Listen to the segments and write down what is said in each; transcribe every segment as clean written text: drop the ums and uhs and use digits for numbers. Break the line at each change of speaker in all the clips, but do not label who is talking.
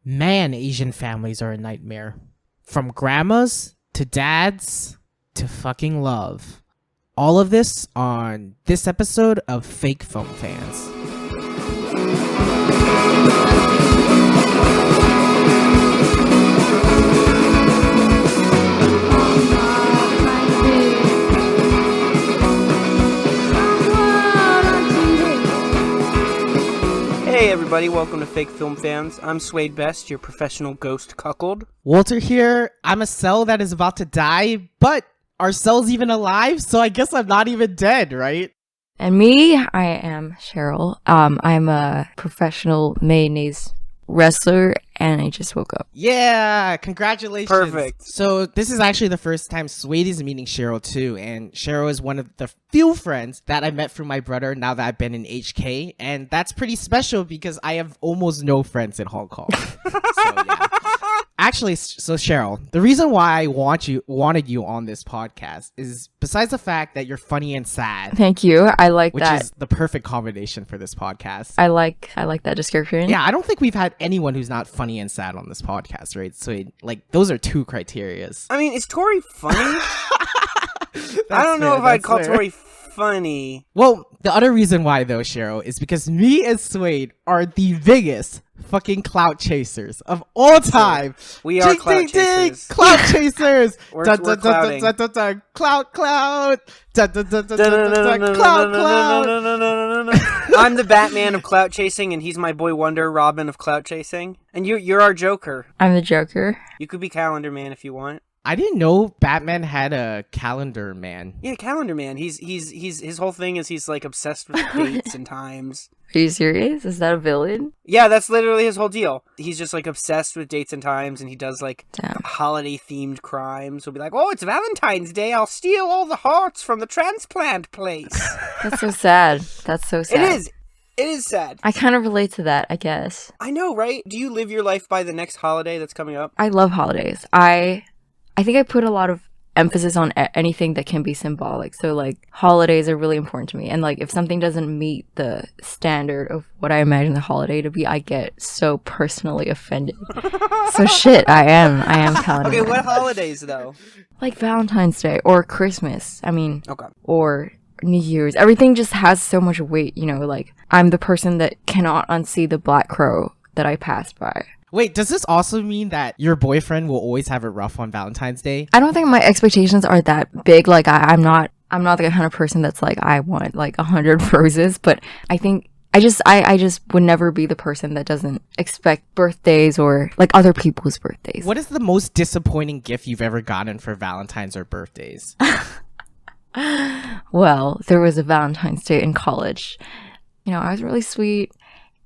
Man, Asian families are a nightmare. From grandmas to dads to fucking love. All of this on this episode of Fake Film Fans.
Hey everybody, welcome to Fake Film Fans. I'm Swade Best, your professional ghost cuckold.
Walter here. I'm a cell that is about to die, but are cells even alive? So I guess I'm not even dead, right?
And me, I am Cheryl. I'm a professional mayonnaise wrestler, and I just woke up.
Yeah, congratulations.
Perfect.
So this is actually the first time Swade is meeting Cheryl too, and Cheryl is one of the few friends that I met through my brother now that I've been in HK, and that's pretty special because I have almost no friends in Hong Kong. So yeah. Actually, so Cheryl, the reason why I wanted you on this podcast is besides the fact that you're funny and sad.
Thank you. I like
which
that.
Which is the perfect combination for this podcast.
I like that description.
Yeah, I don't think we've had anyone who's not funny and sad on this podcast, right? So like those are two criterias.
I mean, is Tori funny? I don't know if I'd call Tori funny.
Well, the other reason why though, Cheryl, is because me and Swade are the biggest fucking clout chasers of all time.
We are clout chasers.
Clout chasers.
We're clouting.
Clout. Clout.
I'm the Batman of clout chasing, and he's my boy Wonder Robin of clout chasing. And you're our Joker.
I'm the Joker.
You could be Calendar Man if you want.
I didn't know Batman had a calendar man.
Yeah, Calendar Man. He's his whole thing is he's like obsessed with dates and times.
Are you serious? Is that a villain?
Yeah, that's literally his whole deal. He's just like obsessed with dates and times, and he does like
Damn.
holiday themed crimes. He'll be like, "Oh, it's Valentine's Day. I'll steal all the hearts from the transplant place."
That's so sad. That's so sad.
It is sad.
I kind of relate to that, I guess.
I know, right? Do you live your life by the next holiday that's coming up?
I love holidays. I think I put a lot of emphasis on anything that can be symbolic. So like holidays are really important to me, and like if something doesn't meet the standard of what I imagine the holiday to be, I get so personally offended. So shit, I am calendar.
Okay,
man.
what holidays though?
Like Valentine's Day or Christmas. I mean,
okay.
Or New Year's. Everything just has so much weight, you know, like I'm the person that cannot unsee the black crow that I passed by.
Wait, does this also mean that your boyfriend will always have it rough on Valentine's Day?
I don't think my expectations are that big. Like I'm not the kind of person that's like I want like 100 roses, but I think I just would never be the person that doesn't expect birthdays or like other people's birthdays.
What is the most disappointing gift you've ever gotten for Valentine's or birthdays?
Well, there was a Valentine's Day in college. You know, I was really sweet,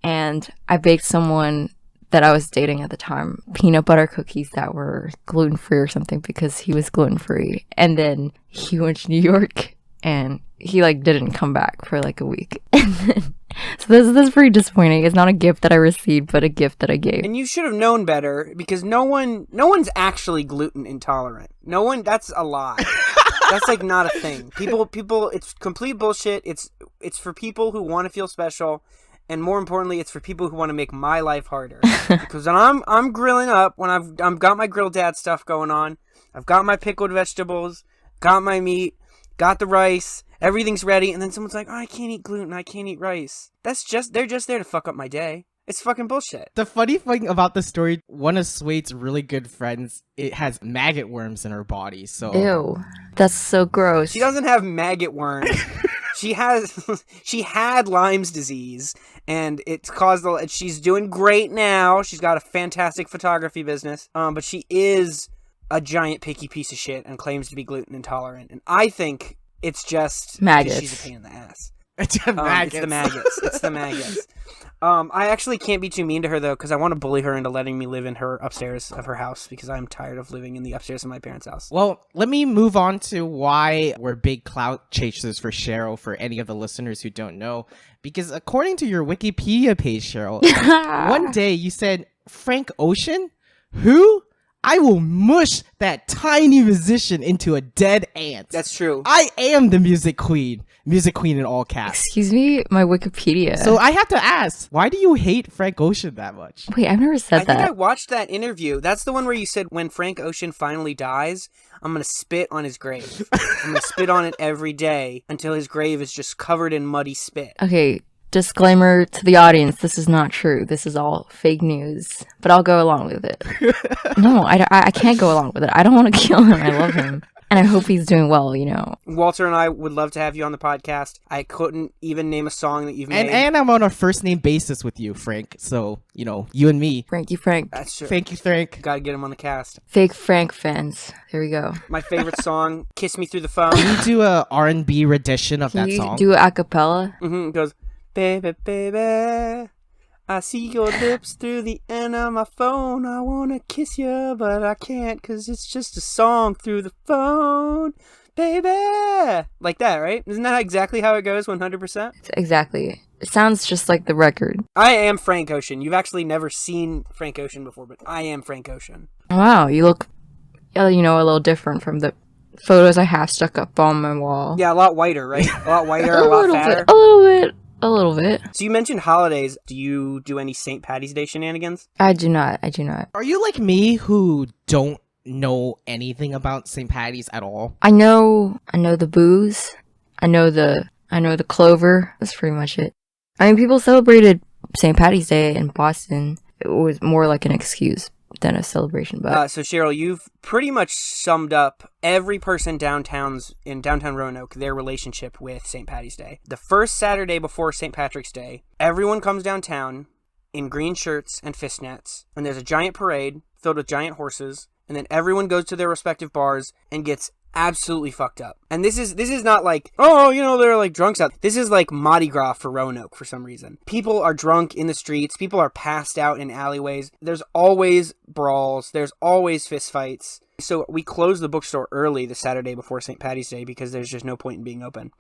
and I baked someone that I was dating at the time peanut butter cookies that were gluten-free or something because he was gluten-free. And then he went to New York and he like didn't come back for like a week. And then, so this is pretty disappointing. It's not a gift that I received, but a gift that I gave.
And you should have known better because no one's actually gluten intolerant. No one, that's a lie. That's like not a thing. People, it's complete bullshit. It's for people who want to feel special. And more importantly, it's for people who want to make my life harder. Because when I'm grilling up, when I've got my grill dad stuff going on, I've got my pickled vegetables, got my meat, got the rice, everything's ready, and then someone's like, "Oh, I can't eat gluten, I can't eat rice." They're just there to fuck up my day. It's fucking bullshit.
The funny thing about the story, one of Swade's really good friends, it has maggot worms in her body. So
Ew, that's so gross.
She doesn't have maggot worms. She had Lyme's disease, and it's caused. She's doing great now. She's got a fantastic photography business. But she is a giant picky piece of shit and claims to be gluten intolerant. And I think it's just
maggots.
She's a pain in the ass.
It's the
maggots. It's the maggots. I actually can't be too mean to her, though, because I want to bully her into letting me live in her upstairs of her house, because I'm tired of living in the upstairs of my parents' house.
Well, let me move on to why we're big clout chasers for Cheryl, for any of the listeners who don't know. Because according to your Wikipedia page, Cheryl, one day you said, Frank Ocean? Who? I will mush that tiny musician into a dead ant.
That's true.
I am the music queen in all caps.
Excuse me, my Wikipedia.
So I have to ask, why do you hate Frank Ocean that much?
Wait, I've never said
I think I
that.
watched that interview. That's the one where you said when Frank Ocean finally dies, I'm going to spit on his grave. I'm going to spit on it every day until his grave is just covered in muddy spit.
Okay, disclaimer to the audience, this is not true. This is all fake news. But I'll go along with it. No, I can't go along with it. I don't want to kill him. I love him. And I hope he's doing well, you know.
Walter and I would love to have you on the podcast. I couldn't even name a song that you've made.
And I'm on a first name basis with you, Frank. So, you know, you and me.
Frankie Frank.
That's true.
Thank you, Frank.
Gotta get him on the cast.
Fake Frank fans. Here we go.
My favorite song, Kiss Me Through the Phone.
Can you do a R&B rendition of
Can
that
you
song?
do a cappella?
It goes, baby, baby, I see your lips through the end of my phone. I wanna kiss you, but I can't, cause it's just a song through the phone. Baby! Like that, right? Isn't that exactly how it goes 100%?
Exactly. It sounds just like the record.
I am Frank Ocean. You've actually never seen Frank Ocean before, but I am Frank Ocean.
Wow, you look, you know, a little different from the photos I have stuck up on my wall.
Yeah, a lot whiter, right? A lot whiter, a lot fatter.
A little bit.
So you mentioned holidays. Do you do any St. Patty's Day shenanigans?
I do not.
Are you like me who don't know anything about St. Patty's at all?
I know the booze. I know the clover. That's pretty much it. I mean, people celebrated St. Patty's Day in Boston. It was more like an excuse than a celebration. But
So Cheryl, you've pretty much summed up every person in downtown Roanoke, their relationship with St. Patty's Day. The first Saturday before St. Patrick's Day, everyone comes downtown in green shirts and fishnets, and there's a giant parade filled with giant horses, and then everyone goes to their respective bars and gets absolutely fucked up. And this is not like, oh, you know, they're like drunks out. This is like Mardi Gras for Roanoke for some reason. People are drunk in the streets. People are passed out in alleyways. There's always brawls. There's always fistfights. So we closed the bookstore early the Saturday before St. Patty's Day because there's just no point in being open.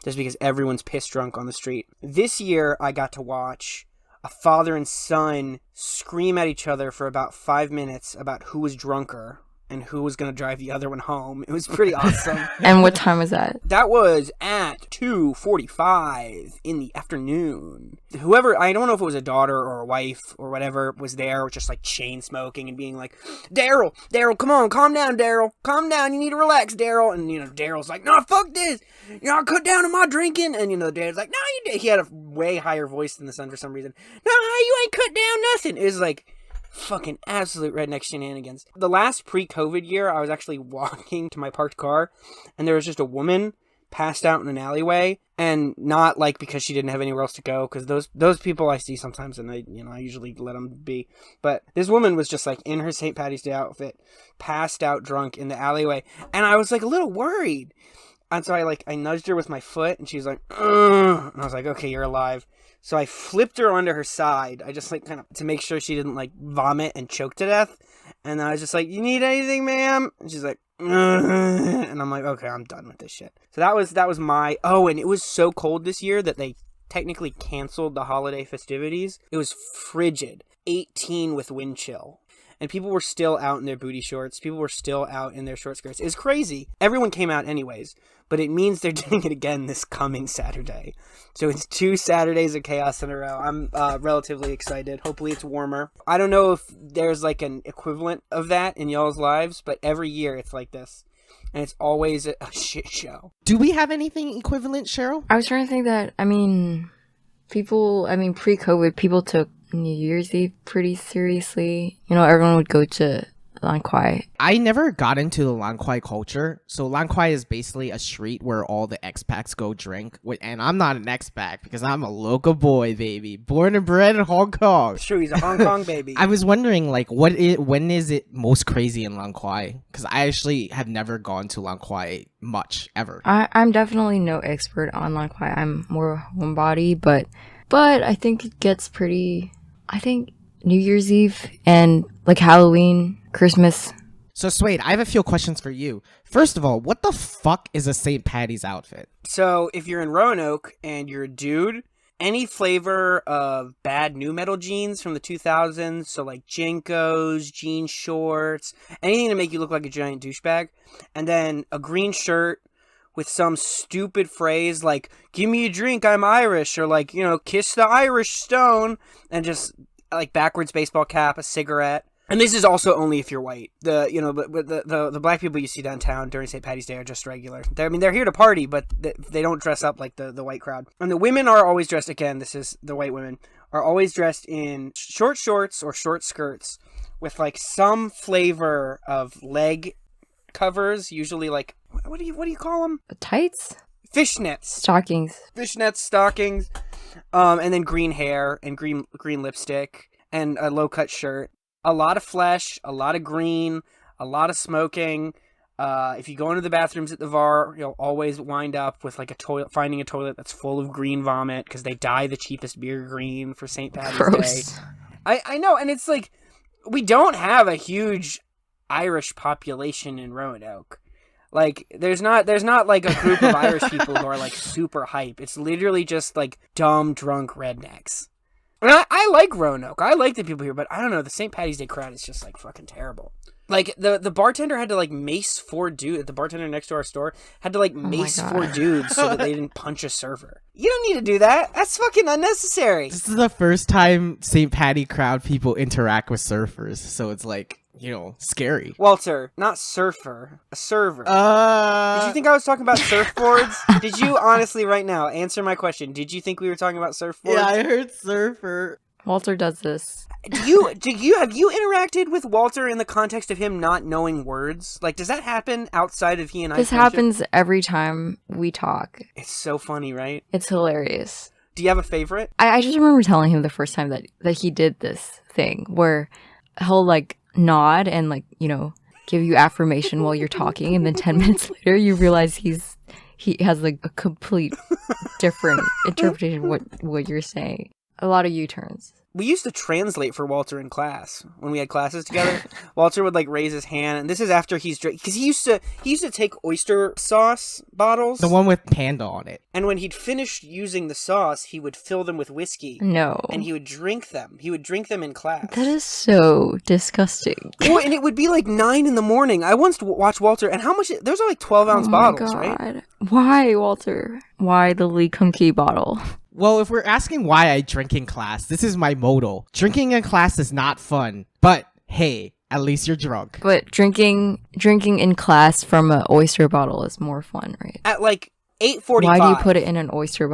Just because everyone's pissed drunk on the street. This year I got to watch a father and son scream at each other for about 5 minutes about who was drunker and who was going to drive the other one home. It was pretty awesome.
and what time was that?
That was at 2:45 in the afternoon. Whoever, I don't know if it was a daughter or a wife or whatever, was there just like chain smoking and being like, Daryl, come on, calm down, Daryl. Calm down, you need to relax, Daryl. And, you know, Daryl's like, no, fuck this. You know, I cut down on my drinking. And, you know, the dad's like, no, you did. He had a way higher voice than the son for some reason. No, you ain't cut down nothing. It was like fucking absolute redneck shenanigans. The last pre-COVID year, I was actually walking to my parked car, and there was just a woman passed out in an alleyway, and not like because she didn't have anywhere else to go, because those people I see sometimes, and I usually let them be. But this woman was just like in her St. Patty's Day outfit, passed out drunk in the alleyway, and I was like a little worried. And so I nudged her with my foot, and she was like, ugh. And I was like, okay, you're alive. So I flipped her onto her side. I just like kind of to make sure she didn't like vomit and choke to death. And I was just like, you need anything, ma'am? And she's like, ugh. And I'm like, okay, I'm done with this shit. So that was my, and it was so cold this year that they technically canceled the holiday festivities. It was frigid, 18 with wind chill. And people were still out in their booty shorts. People were still out in their short skirts. It's crazy. Everyone came out anyways. But it means they're doing it again this coming Saturday. So it's 2 Saturdays of chaos in a row. I'm relatively excited. Hopefully it's warmer. I don't know if there's like an equivalent of that in y'all's lives. But every year it's like this. And it's always a shit show.
Do we have anything equivalent, Cheryl?
I was trying to think that, pre-COVID, people took New Year's Eve pretty seriously. You know, everyone would go to Lan Kwai.
I never got into the Lan Kwai culture. So Lan Kwai is basically a street where all the expats go drink. And I'm not an expat because I'm a local boy, baby. Born and bred in Hong Kong.
It's true, he's a Hong Kong baby.
I was wondering, like, when is it most crazy in Lan Kwai? Because I actually have never gone to Lan Kwai much, ever.
I'm definitely no expert on Lan Kwai. I'm more a homebody, but I think it gets pretty... I think New Year's Eve and like Halloween, Christmas.
So Swade, I have a few questions for you. First of all, what the fuck is a St. Patty's outfit?
So if you're in Roanoke and you're a dude any flavor of bad nu metal jeans from the 2000s, so like Jinkos, jean shorts, anything to make you look like a giant douchebag, and then a green shirt with some stupid phrase like, give me a drink, I'm Irish, or like, kiss the Irish stone, and just like backwards baseball cap, a cigarette. And this is also only if you're white. The black people you see downtown during St. Patty's Day are just regular. They're here to party, but they don't dress up like the white crowd. And the women are always dressed, again, this is the white women, are always dressed in short shorts or short skirts with like some flavor of leg covers, usually like, what do you call them?
Tights?
Fishnets.
Stockings.
Fishnets, stockings, and then green hair and green lipstick and a low-cut shirt. A lot of flesh, a lot of green, a lot of smoking. If you go into the bathrooms at the VAR, you'll always wind up with like finding a toilet that's full of green vomit because they dye the cheapest beer green for St. Patty's
Gross.
Day. I know, and it's like, we don't have a huge Irish population in Roanoke. Like, there's not like a group of Irish people who are like super hype. It's literally just like dumb, drunk rednecks. And I like Roanoke. I like the people here, but I don't know. The St. Patty's Day crowd is just like fucking terrible. Like the bartender had to like mace 4 dudes. The bartender next to our store had to like mace 4 dudes so that they didn't punch a server. You don't need to do that. That's fucking unnecessary.
This is the first time St. Patty crowd people interact with surfers, so it's like, scary.
Walter, not surfer, a server. Did you think I was talking about surfboards? Did you honestly right now answer my question? Did you think we were talking about surfboards?
Yeah, I heard surfer.
Walter does this.
Have you interacted with Walter in the context of him not knowing words? Like, does that happen outside of he and I?
This happens every time we talk.
It's so funny, right?
It's hilarious.
Do you have a favorite?
I just remember telling him the first time that he did this thing where he'll like nod and like, give you affirmation while you're talking, and then 10 minutes later you realize he has like a complete different interpretation of what you're saying. A lot of U-turns.
We used to translate for Walter in class when we had classes together. Walter would like raise his hand, and this is after because he used to take oyster sauce bottles,
The one with panda on it.
and when he'd finished using the sauce, he would fill them with whiskey.
No.
And he would drink them. He would drink them in class.
That is so disgusting.
Oh, and it would be like 9 a.m. I once watched Walter, and those are like 12-ounce bottles, right?
Why, Walter? Why the Lee Kum-Kee bottle?
Well, if we're asking why I drink in class, this is my motto. Drinking in class is not fun, but hey, at least you're drunk.
But drinking in class from an oyster bottle is more fun, right?
At like 8:45.
Why do you put it in an oyster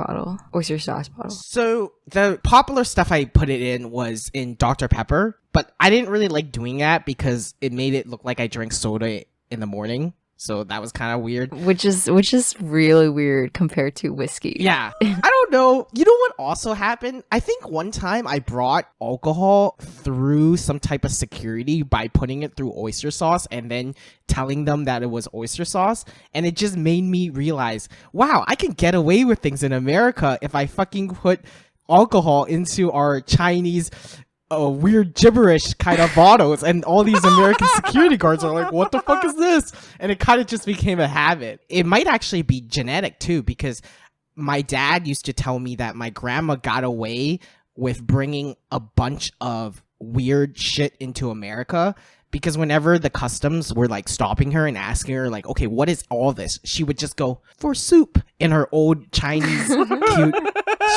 sauce bottle?
So the popular stuff I put it in was in Dr. Pepper, but I didn't really like doing that because it made it look like I drank soda in the morning. So that was kind of weird.
Which is really weird compared to whiskey.
Yeah. I don't know. You know what also happened? I think one time I brought alcohol through some type of security by putting it through oyster sauce and then telling them that it was oyster sauce. And it just made me realize, wow, I can get away with things in America if I fucking put alcohol into our Chinese weird gibberish kind of bottles, and all these American security guards are like, what the fuck is this? And it kind of just became a habit. It might actually be genetic too, because my dad used to tell me that my grandma got away with bringing a bunch of weird shit into America, because whenever the customs were like stopping her and asking her like, okay, what is all this? She would just go, for soup, in her old Chinese cute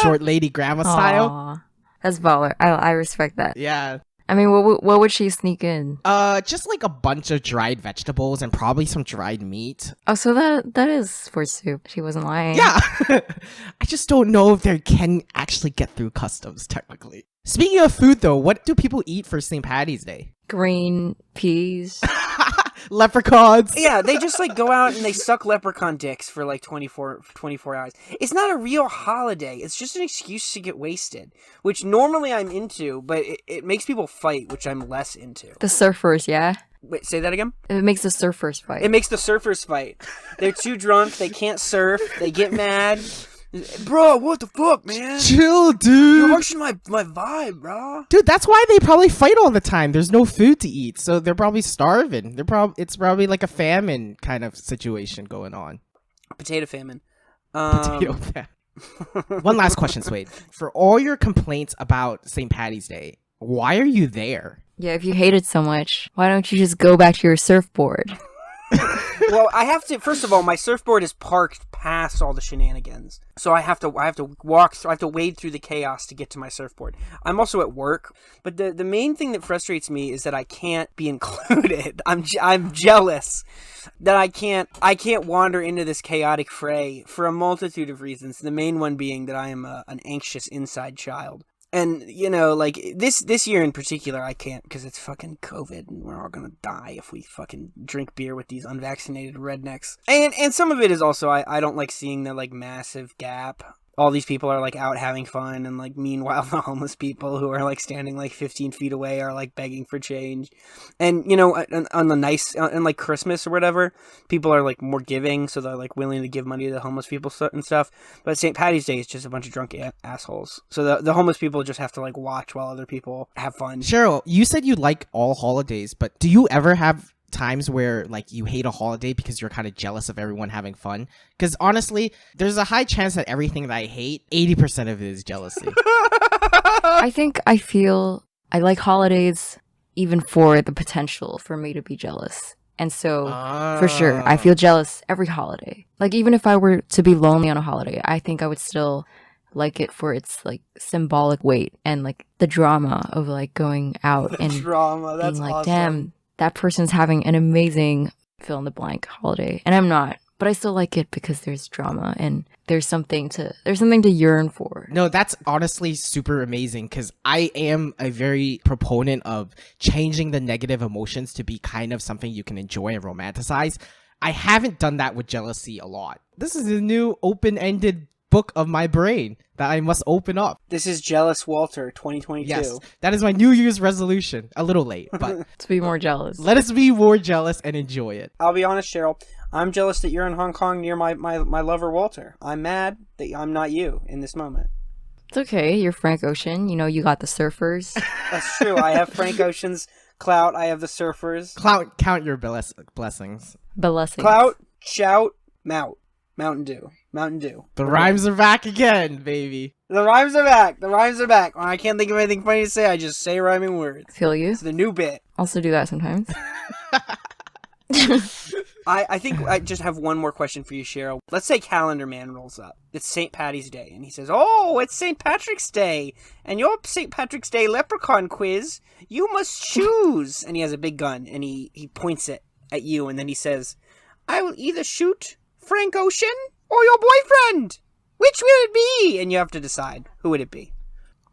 short lady grandma style.
Aww. That's baller. I respect that.
Yeah.
I mean, what would she sneak in?
Just like a bunch of dried vegetables and probably some dried meat.
Oh, so that is for soup. She wasn't lying.
Yeah. I just don't know if they can actually get through customs, technically. Speaking of food, though, what do people eat for St. Patty's Day?
Green peas.
Leprechauns.
Yeah, they just like go out and they suck leprechaun dicks for like 24 hours. It's not a real holiday. It's just an excuse to get wasted, which normally I'm into, but it makes people fight, which I'm less into.
The surfers, yeah?
Wait, say that again?
It makes the surfers fight.
It makes the surfers fight. They're too drunk. They can't surf. They get mad. Bro, what the fuck, man?
Chill,
You're
dude.
harshing my vibe, bro.
Dude, that's why they probably fight all the time. There's no food to eat, so they're probably starving. It's probably like a famine kind of situation going on.
Potato famine.
Potato famine. One last question, Swade. For all your complaints about St. Patty's Day, why are you there?
Yeah, if you hate it so much, why don't you just go back to your surfboard?
Well, I have to. First of all, my surfboard is parked past all the shenanigans, so I have to walk. I have to wade through the chaos to get to my surfboard. I'm also at work, but the main thing that frustrates me is that I can't be included. I'm jealous that I can't wander into this chaotic fray for a multitude of reasons. The main one being that I am an anxious inside child. And, you know, like, this year in particular, I can't, because it's fucking COVID, and we're all gonna die if we fucking drink beer with these unvaccinated rednecks. And some of it is also, I don't like seeing the, like, massive gap. All these people are, like, out having fun, and, like, meanwhile, the homeless people who are, like, standing, like, 15 feet away are, like, begging for change. And, you know, on like, Christmas or whatever, people are, like, more giving, so they're, like, willing to give money to the homeless people and stuff. But St. Patty's Day is just a bunch of drunk assholes. So the homeless people just have to, like, watch while other people have fun.
Cheryl, you said you like all holidays, but do you ever have times where like you hate a holiday because you're kind of jealous of everyone having fun? Because honestly, there's a high chance that everything that I hate, 80% of it is jealousy.
I think I feel I like holidays even for the potential for me to be jealous. And so, for sure, I feel jealous every holiday. Like, even if I were to be lonely on a holiday, I think I would still like it for its, like, symbolic weight and, like, the drama of, like, going out and
Drama, that's
being like,
awesome.
damn, that person's having an amazing fill-in-the-blank holiday. And I'm not. But I still like it because there's drama and there's something to yearn for.
No, that's honestly super amazing because I am a very proponent of changing the negative emotions to be kind of something you can enjoy and romanticize. I haven't done that with jealousy a lot. This is a new open-ended book of my brain that I must open up.
This is Jealous Walter 2022.
Yes, that is my New Year's resolution. A little late, but
To be more jealous.
let us be more jealous and enjoy it.
I'll be honest, Cheryl. I'm jealous that you're in Hong Kong near my lover Walter. I'm mad that I'm not you in this moment.
It's okay. You're Frank Ocean. You know, you got the surfers.
That's true. I have Frank Ocean's clout. I have the surfers.
Count your blessings.
Blessings.
Clout, shout, Mountain Dew. Mountain Dew.
The rhymes are back again, baby.
The rhymes are back. The rhymes are back. When I can't think of anything funny to say, I just say rhyming words.
Feel you.
It's the new bit.
Also do that sometimes.
I think I just have one more question for you, Cheryl. Let's say Calendar Man rolls up. It's St. Patty's Day, and he says, "Oh, it's St. Patrick's Day, and your St. Patrick's Day leprechaun quiz, you must choose." And he has a big gun, and he points it at you, and then he says, "I will either shoot Frank Ocean or your boyfriend. Which will it be?" And you have to decide. Who would it be?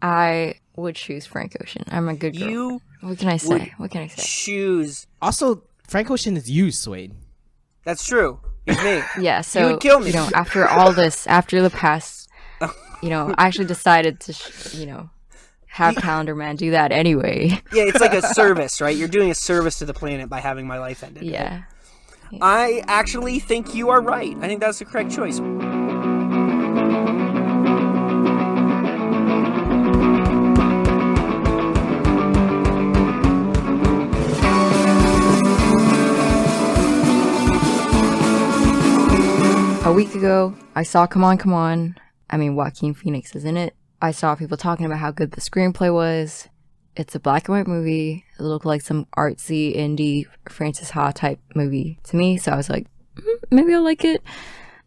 I would choose Frank Ocean. I'm a good girl.
You
What can I say? What can I say?
choose.
Also, Frank Ocean is you, Swade.
That's true. He's me.
Yeah, so,
would kill me.
you know, after all this, after the past, you know, I actually decided to, have Calendar Man do that anyway.
Yeah, it's like a service, right? You're doing a service to the planet by having my life ended.
Yeah.
I actually think you are right. I think that's the correct choice.
A week ago, I saw Come On, Come On. I mean, Joaquin Phoenix is in it. I saw people talking about how good the screenplay was. It's a black and white movie. It looked like some artsy, indie, Francis Ha type movie to me. So I was like, maybe I'll like it.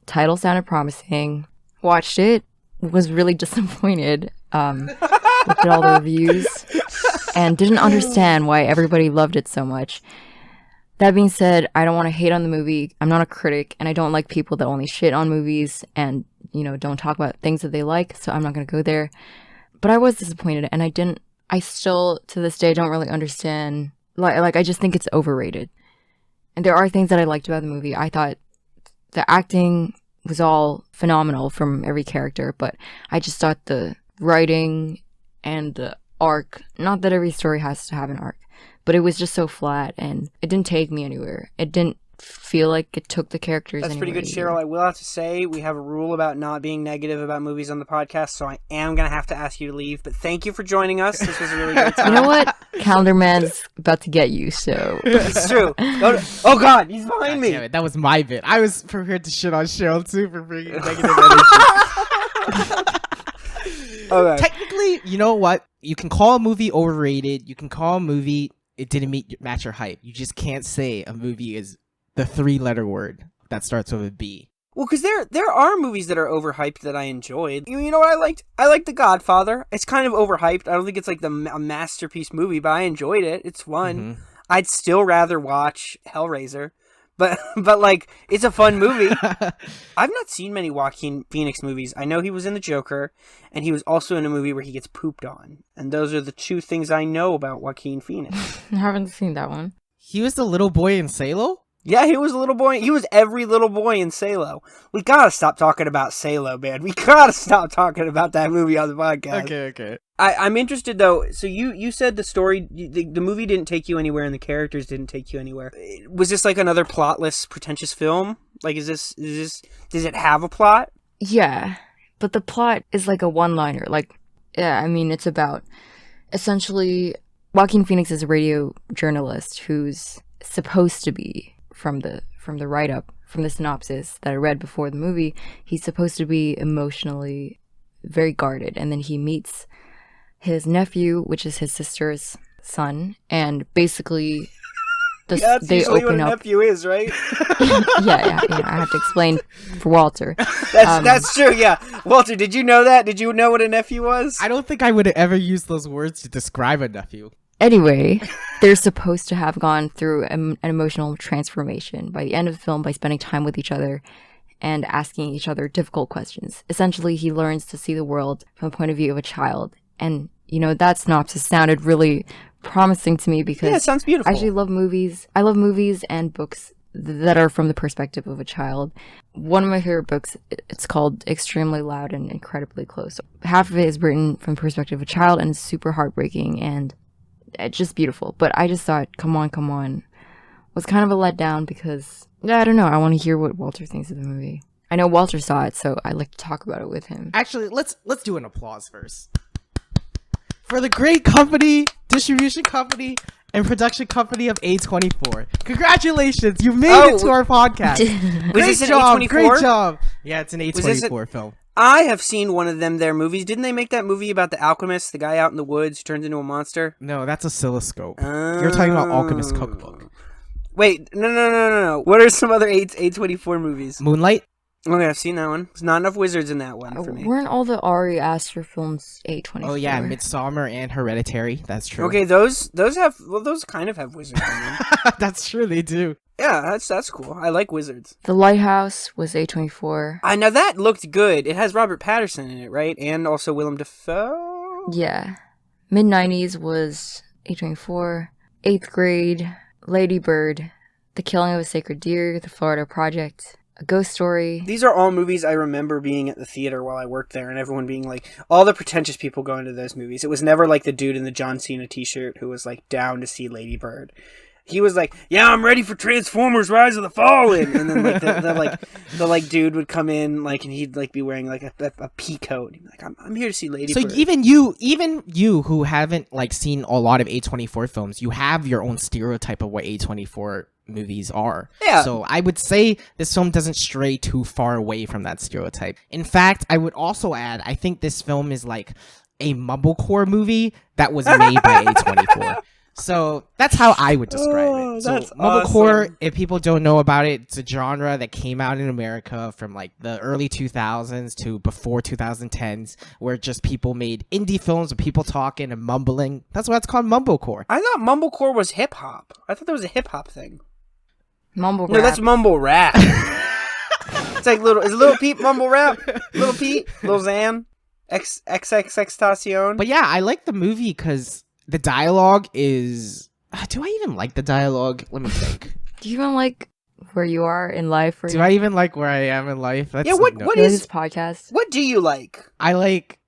Title sounded promising. Watched it. Was really disappointed. Looked at all the reviews. And didn't understand why everybody loved it so much. That being said, I don't want to hate on the movie. I'm not a critic, and I don't like people that only shit on movies and, don't talk about things that they like, so I'm not going to go there. But I was disappointed, and I still, to this day, don't really understand. I just think it's overrated. And there are things that I liked about the movie. I thought the acting was all phenomenal from every character, but I just thought the writing and the arc, not that every story has to have an arc, but it was just so flat, and it didn't take me anywhere. It didn't feel like it took the characters
That's pretty
anywhere
good,
either.
Cheryl. I will have to say we have a rule about not being negative about movies on the podcast, so I am going to have to ask you to leave. But thank you for joining us. This was a really great time.
You know what? Calendar Man's about to get you, so...
It's true. Oh, God, he's behind me.
Damn it, that was my bit. I was prepared to shit on Cheryl too for bringing negative energy.
Okay.
Technically, you know what? You can call a movie overrated. You can call a movie it didn't match your hype. You just can't say a movie is the 3-letter word that starts with a B.
Well, because there are movies that are overhyped that I enjoyed. You know what I liked? I liked The Godfather. It's kind of overhyped. I don't think it's like a masterpiece movie, but I enjoyed it. It's fun.
Mm-hmm.
I'd still rather watch Hellraiser, but like it's a fun movie. I've not seen many Joaquin Phoenix movies. I know he was in The Joker, and he was also in a movie where he gets pooped on. And those are the 2 things I know about Joaquin Phoenix.
I haven't seen that one.
He was the little boy in Salo?
Yeah, he was a little boy. He was every little boy in Salo. We gotta stop talking about Salo, man. We gotta stop talking about that movie on the podcast.
Okay.
I'm interested, though. So you said the story, the movie didn't take you anywhere and the characters didn't take you anywhere. Was this like another plotless, pretentious film? Like, does it have a plot?
Yeah, but the plot is like a one-liner. Like, yeah, I mean, it's about essentially Joaquin Phoenix is a radio journalist who's supposed to be from the write-up, from the synopsis that I read before the movie, he's supposed to be emotionally very guarded, and then he meets his nephew, which is his sister's son, and basically
that's
they
usually
open
what a
up.
nephew is, right?
yeah, I have to explain for Walter.
That's true. Yeah, Walter, did you know that? Did you know what a nephew was?
I don't think I would ever use those words to describe a nephew.
Anyway, they're supposed to have gone through an emotional transformation by the end of the film by spending time with each other and asking each other difficult questions. Essentially, he learns to see the world from the point of view of a child. And, you know, that synopsis sounded really promising to me because
it sounds beautiful.
I actually love movies. I love movies and books that are from the perspective of a child. One of my favorite books, it's called Extremely Loud and Incredibly Close. Half of it is written from the perspective of a child and it's super heartbreaking and it's just beautiful. But I just thought, come on, was kind of a letdown because, I don't know, I want to hear what Walter thinks of the movie. I know Walter saw it, so I'd like to talk about it with him.
Actually, let's do an applause first. For the great company, distribution company, and production company of A24. Congratulations, you made it to our podcast.
Was this an
job,
A24?
great job. Yeah, it's an A24 film.
I have seen one of their movies. Didn't they make that movie about the alchemist, the guy out in the woods who turns into a monster?
No, that's Oscilloscope. You're talking about Alchemist Cookbook.
Wait, no. What are some other A24 movies?
Moonlight?
Okay, I've seen that one. There's not enough wizards in that one for me.
Weren't all the Ari Aster films A24?
Oh yeah, Midsommar and Hereditary. That's true.
Okay, those kind of have wizards in them.
That's true, they do.
Yeah, that's cool. I like wizards.
The Lighthouse was A24.
Now that looked good. It has Robert Pattinson in it, right? And also Willem Dafoe?
Yeah. Mid-90s was A24. 8th Grade, Lady Bird, The Killing of a Sacred Deer, The Florida Project, A Ghost Story.
These are all movies I remember being at the theater while I worked there and everyone being like, all the pretentious people going to those movies. It was never like the dude in the John Cena t-shirt who was like down to see Lady Bird. He was like, yeah, I'm ready for Transformers Rise of the Fallen. And then like the dude would come in like and he'd like be wearing like a pea coat. He'd be like, I'm here to see Lady Bird.
So even you who haven't like seen a lot of A24 films, you have your own stereotype of what A24 movies are.
Yeah.
So I would say this film doesn't stray too far away from that stereotype. In fact, I would also add, I think this film is like a mumblecore movie that was made by A24. So that's how I would describe it. So
That's
mumblecore,
awesome.
if people don't know about it, it's a genre that came out in America from like the early 2000s to before 2010s, where just people made indie films with people talking and mumbling. That's why it's called mumblecore.
I thought mumblecore was hip hop. I thought that was a hip hop thing.
Mumble
No,
rap.
that's mumble rap. It's like Little Pete mumble rap? Little Pete? Lil Xan? XXXTentacion?
But yeah, I like the movie because the dialogue is... Do I even like the dialogue? Let me think.
Do you even like where you are in life?
Do I even like where I am in life? That's
Yeah, what
is
is...
this podcast?
What do you like?
I like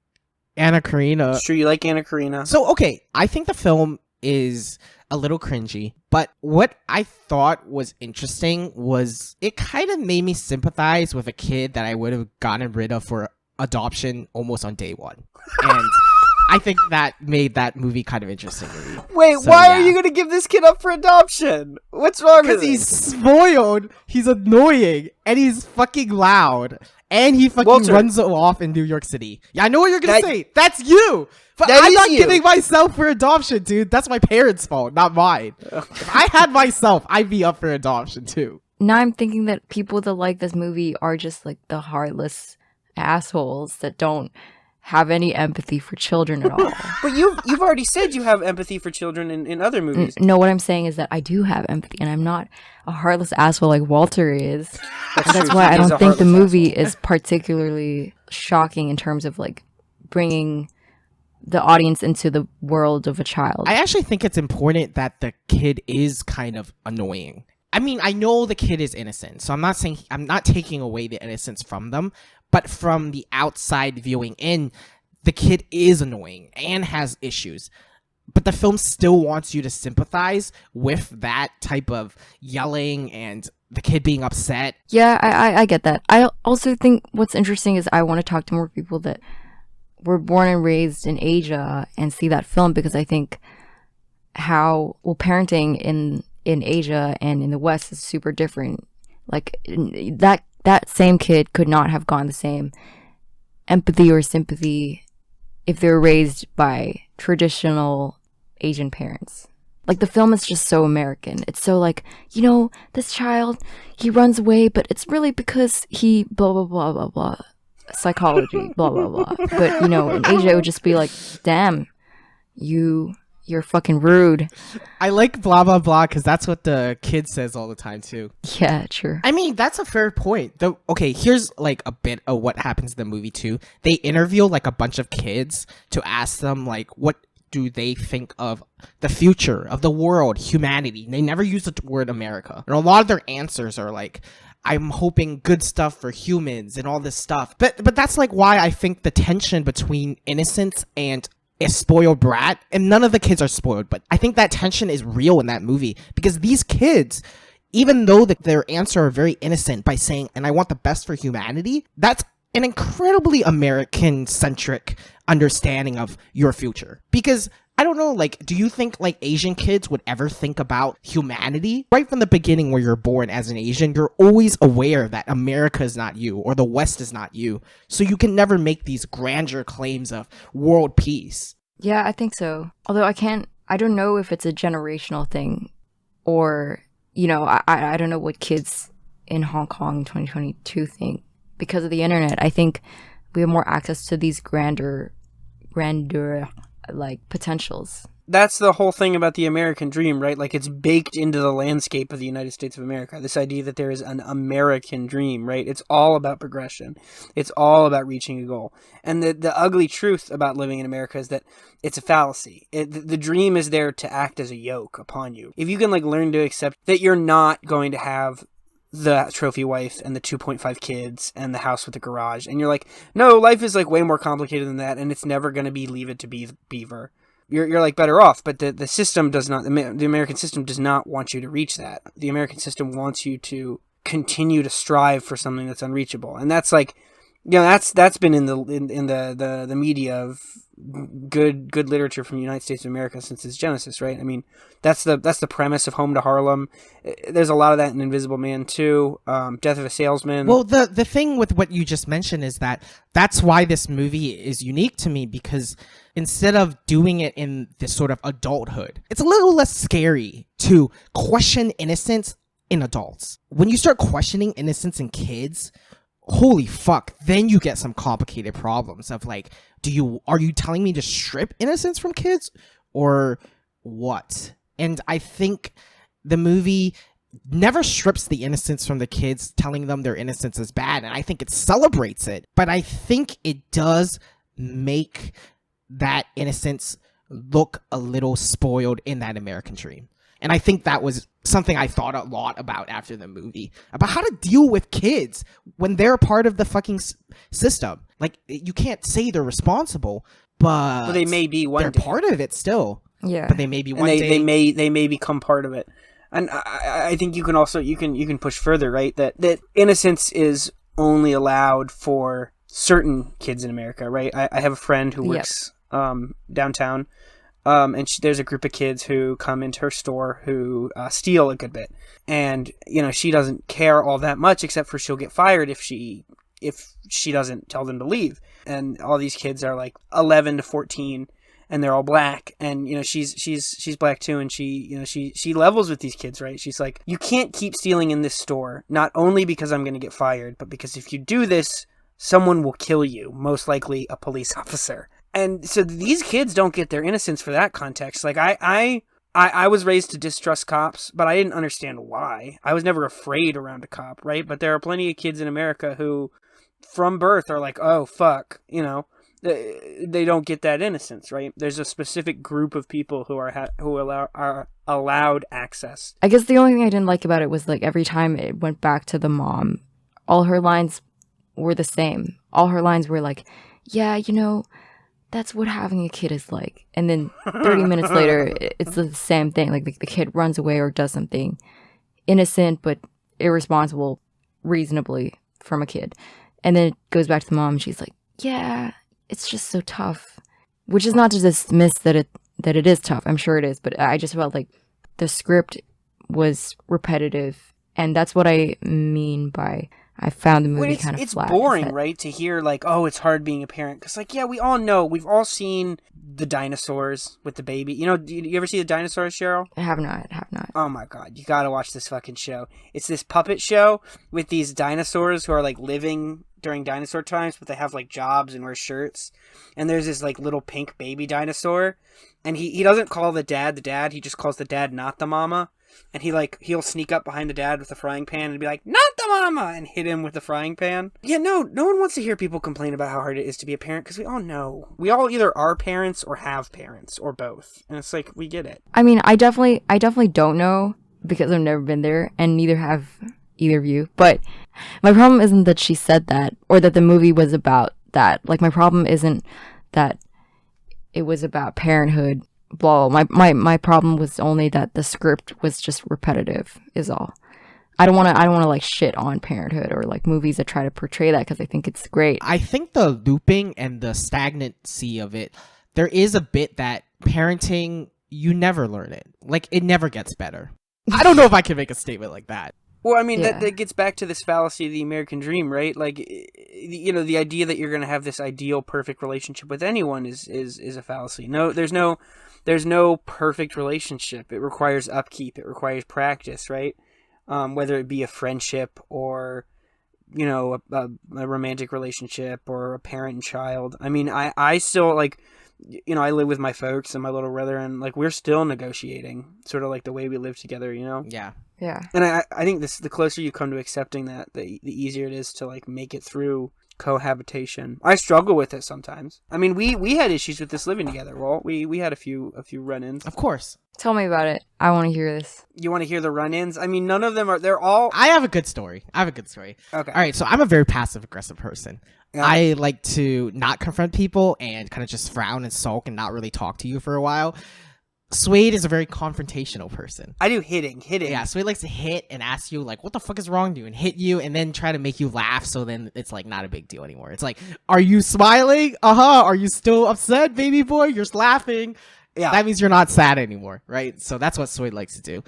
Anna Karina.
Sure, you like Anna Karina.
So, okay, I think the film is a little cringy, but what I thought was interesting was it kind of made me sympathize with a kid that I would have gotten rid of for adoption almost on day one. And I think that made that movie kind of interesting to me.
Wait,
So,
why
yeah.
are you going to give this kid up for adoption? What's wrong with
Because he's spoiled, he's annoying, and he's fucking loud. And he fucking
Walter.
runs off in New York City. Yeah, I know what you're gonna
That-
say. That's you. But
That
I'm
is
not
you.
giving myself for adoption, dude. That's my parents' fault, not mine. If I had myself, I'd be up for adoption too.
Now I'm thinking that people that like this movie are just like the heartless assholes that don't have any empathy for children at all.
But you've already said you have empathy for children in other movies.
No, what I'm saying is that I do have empathy, and I'm not a heartless asshole like Walter is. That's
true.
why I
He is
don't
a
think the
heartless
movie is particularly shocking in terms of like bringing the audience into the world of a child.
I actually think it's important that the kid is kind of annoying. I mean, I know the kid is innocent, so I'm not taking away the innocence from them, but from the outside viewing in, the kid is annoying and has issues. But the film still wants you to sympathize with that type of yelling and the kid being upset.
Yeah, I get that. I also think what's interesting is I want to talk to more people that were born and raised in Asia and see that film, because I think parenting in Asia and in the West is super different. Like that same kid could not have gotten the same empathy or sympathy if they were raised by traditional Asian parents. Like, the film is just so American. It's so like, this child, he runs away, but it's really because he blah, blah, blah, blah, blah. Psychology, blah, blah, blah. But, in Asia, it would just be like, damn, you're fucking rude.
I like blah, blah, blah, because that's what the kid says all the time, too.
Yeah, true.
I mean, that's a fair point. Okay, here's like a bit of what happens in the movie, too. They interview like a bunch of kids to ask them, like, what do they think of the future of the world, humanity. They never use the word America. And a lot of their answers are like, I'm hoping good stuff for humans and all this stuff. But that's like why I think the tension between innocence and a spoiled brat, and none of the kids are spoiled, but I think that tension is real in that movie, because these kids, even though their answer are very innocent by saying, and I want the best for humanity, that's an incredibly American-centric understanding of your future. Because, I don't know, like, do you think, like, Asian kids would ever think about humanity? Right from the beginning where you're born as an Asian, you're always aware that America is not you, or the West is not you. So you can never make these grandeur claims of world peace.
Yeah, I think so. Although I don't know if it's a generational thing, or, I don't know what kids in Hong Kong in 2022 think. Because of the internet, I think we have more access to these grander like potentials.
That's the whole thing about the American dream, right? Like, it's baked into the landscape of the United States of America. This idea that there is an American dream, right? It's all about progression. It's all about reaching a goal. And the ugly truth about living in America is that it's a fallacy. The dream is there to act as a yoke upon you. If you can, like, learn to accept that you're not going to have the trophy wife and the 2.5 kids and the house with the garage, and you're like, no, life is like way more complicated than that, and it's never going to be Leave It to Beaver. You're like better off, but the system does not, the American system does not want you to reach that. The American system wants you to continue to strive for something that's unreachable, and that's like, that's been in the media of good literature from the United States of America since its genesis, right? I mean, that's the premise of Home to Harlem. There's a lot of that in Invisible Man too. Death of a Salesman.
Well, the thing with what you just mentioned is that's why this movie is unique to me, because instead of doing it in this sort of adulthood, it's a little less scary to question innocence in adults. When you start questioning innocence in kids, holy fuck, then you get some complicated problems of like, are you telling me to strip innocence from kids or what? And I think the movie never strips the innocence from the kids, telling them their innocence is bad, and I think it celebrates it, but I think it does make that innocence look a little spoiled in that American dream. And I think that was something I thought a lot about after the movie, about how to deal with kids when they're part of the fucking system. Like, you can't say they're responsible, but
well, they may be one
they're
day.
part of it still.
Yeah,
but they may be
and
one day.
they may become part of it. And I think you can also you can push further, right? That innocence is only allowed for certain kids in America, right? I have a friend who works downtown. And there's a group of kids who come into her store who steal a good bit. And, she doesn't care all that much, except for she'll get fired if she if she doesn't tell them to leave. And all these kids are like 11 to 14, and they're all black. And, you know, she's black too. And she levels with these kids, right? She's like, you can't keep stealing in this store, not only because I'm going to get fired, but because if you do this, someone will kill you, most likely a police officer. And so these kids don't get their innocence for that context. Like, I was raised to distrust cops, but I didn't understand why. I was never afraid around a cop, right? But there are plenty of kids in America who, from birth, are like, oh, fuck, you know. They don't get that innocence, right? There's a specific group of people who are allowed access.
I guess the only thing I didn't like about it was, like, every time it went back to the mom, all her lines were the same. All her lines were like, yeah, you know, that's what having a kid is like. And then 30 minutes later, it's the same thing. Like, the kid runs away or does something innocent but irresponsible reasonably from a kid. And then it goes back to the mom and she's like, yeah, it's just so tough. Which is not to dismiss that it is tough. I'm sure it is. But I just felt like the script was repetitive. And that's what I mean by I found the movie kind of flat.
It's boring, right? To hear like, oh, it's hard being a parent. Because, like, yeah, we all know. We've all seen the dinosaurs with the baby. You know, do you ever see the dinosaurs, Cheryl?
I have not.
Oh, my God. You got to watch this fucking show. It's this puppet show with these dinosaurs who are, like, living during dinosaur times, but they have, like, jobs and wear shirts. And there's this, like, little pink baby dinosaur. And he doesn't call the dad. He just calls the dad not the mama. And he'll sneak up behind the dad with a frying pan and be like, not the mama, and hit him with the frying pan. Yeah, no one wants to hear people complain about how hard it is to be a parent, because we all know. We all either are parents or have parents, or both. And it's like, we get it.
I mean, I definitely don't know, because I've never been there, and neither have either of you. But my problem isn't that she said that, or that the movie was about that. Like, my problem isn't that it was about parenthood. Blah. My problem was only that the script was just repetitive, is all. I don't want to like shit on parenthood or like movies that try to portray that, because I think it's great.
I think the looping and the stagnancy of it, there is a bit that parenting, you never learn it. Like, it never gets better. I don't know if I can make a statement like that.
Well, I mean, that gets back to this fallacy of the American dream, right? Like, you know, the idea that you're going to have this ideal, perfect relationship with anyone is a fallacy. No, there's no perfect relationship. It requires upkeep. It requires practice, right? Whether it be a friendship or, you know, a romantic relationship or a parent and child. I mean, I still, like, you know, I live with my folks and my little brother, and, like, we're still negotiating sort of like the way we live together, you know?
Yeah.
Yeah.
And I think the closer you come to accepting that, the easier it is to, like, make it through cohabitation. I struggle with it sometimes. I mean, we had issues with this living together. Well, we had a few run-ins.
Of course.
Tell me about it. I want to hear this.
You want to hear the run-ins? I mean, none of them are. They're all.
I have a good story. Okay. All right. So I'm a very passive-aggressive person. Yeah. I like to not confront people and kind of just frown and sulk and not really talk to you for a while. Swade is a very confrontational person.
I do hitting.
Yeah, Swade likes to hit and ask you, like, what the fuck is wrong with you? And hit you and then try to make you laugh, so then it's, like, not a big deal anymore. It's like, are you smiling? Are you still upset, baby boy? You're laughing. Yeah. That means you're not sad anymore, right? So that's what Swade likes to do.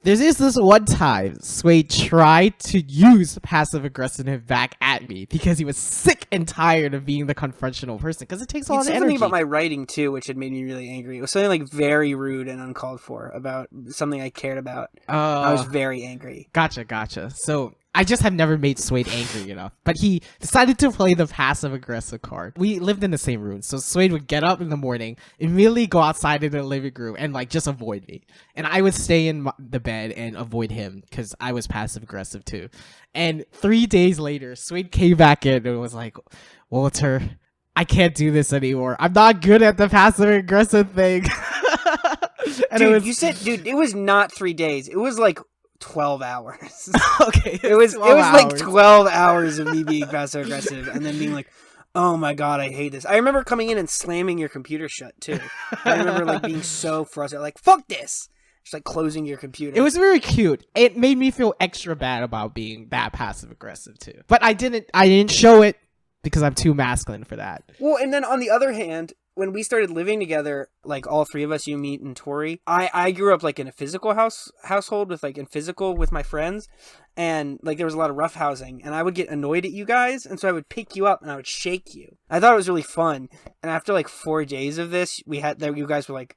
There's this one time Swade tried to use passive-aggressiveness back at me because he was sick and tired of being the confrontational person, because it takes a lot of energy.
Something about my writing, too, which had made me really angry. It was something, like, very rude and uncalled for about something I cared about. I was very angry.
Gotcha. So I just have never made Swade angry enough. But he decided to play the passive-aggressive card. We lived in the same room, so Swade would get up in the morning, immediately go outside in the living room, and, like, just avoid me. And I would stay in the bed and avoid him, because I was passive-aggressive, too. And 3 days later, Swade came back in and was like, Walter, I can't do this anymore. I'm not good at the passive-aggressive thing. And
dude, it was not 3 days. It was, like, 12 hours.
Okay.
It was like 12 hours of me being passive aggressive and then being like, oh my God, I hate this. I remember coming in and slamming your computer shut too. I remember like being so frustrated, like, fuck this. Just like closing your computer.
It was very cute. It made me feel extra bad about being that passive aggressive too. But I didn't show it because I'm too masculine for that.
Well, and then on the other hand, when we started living together, like all three of us, you, me, and Tori, I grew up like in a physical household with like in physical with my friends, and like there was a lot of roughhousing, and I would get annoyed at you guys, and so I would pick you up and I would shake you. I thought it was really fun, and after like 4 days of this, you guys were like,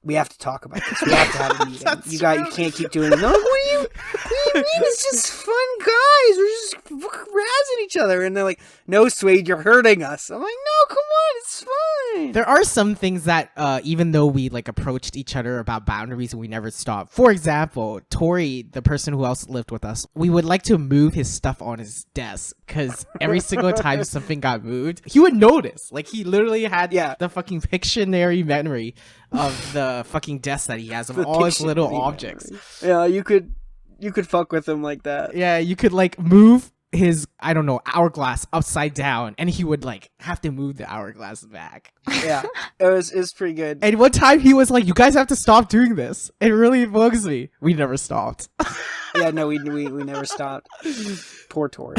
we have to talk about this. We have to have a meeting. You can't keep doing it. And I'm like, what do you mean? It's just fun guys. We're just razzing each other. And they're like, no, Swade, you're hurting us. I'm like, no, come on, it's fine.
There are some things that even though we like approached each other about boundaries, we never stopped. For example, Tori, the person who else lived with us, we would like to move his stuff on his desk because every single time something got moved, he would notice. Like he literally had the fucking Pictionary memory of the fucking desk that he has of all his little objects.
Yeah, you could fuck with him like that.
Yeah, you could like move his, I don't know, hourglass upside down, and he would like have to move the hourglass back.
Yeah, it was pretty good.
And one time he was like, "You guys have to stop doing this. It really bugs me." We never stopped.
Yeah, no, we never stopped. Poor Tori.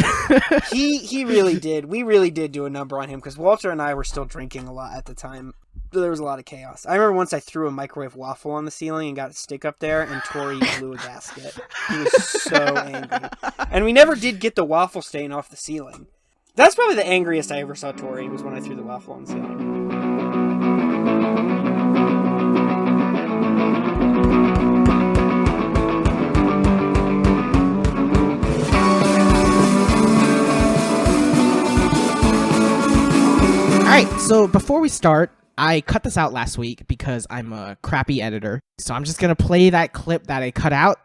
He really did. We really did do a number on him because Walter and I were still drinking a lot at the time. There was a lot of chaos. I remember once I threw a microwave waffle on the ceiling and got a stick up there, and Tori blew a gasket. He was so angry. And we never did get the waffle stain off the ceiling. That's probably the angriest I ever saw Tori, was when I threw the waffle on the ceiling.
All right, so before we start, I cut this out last week because I'm a crappy editor. So I'm just going to play that clip that I cut out.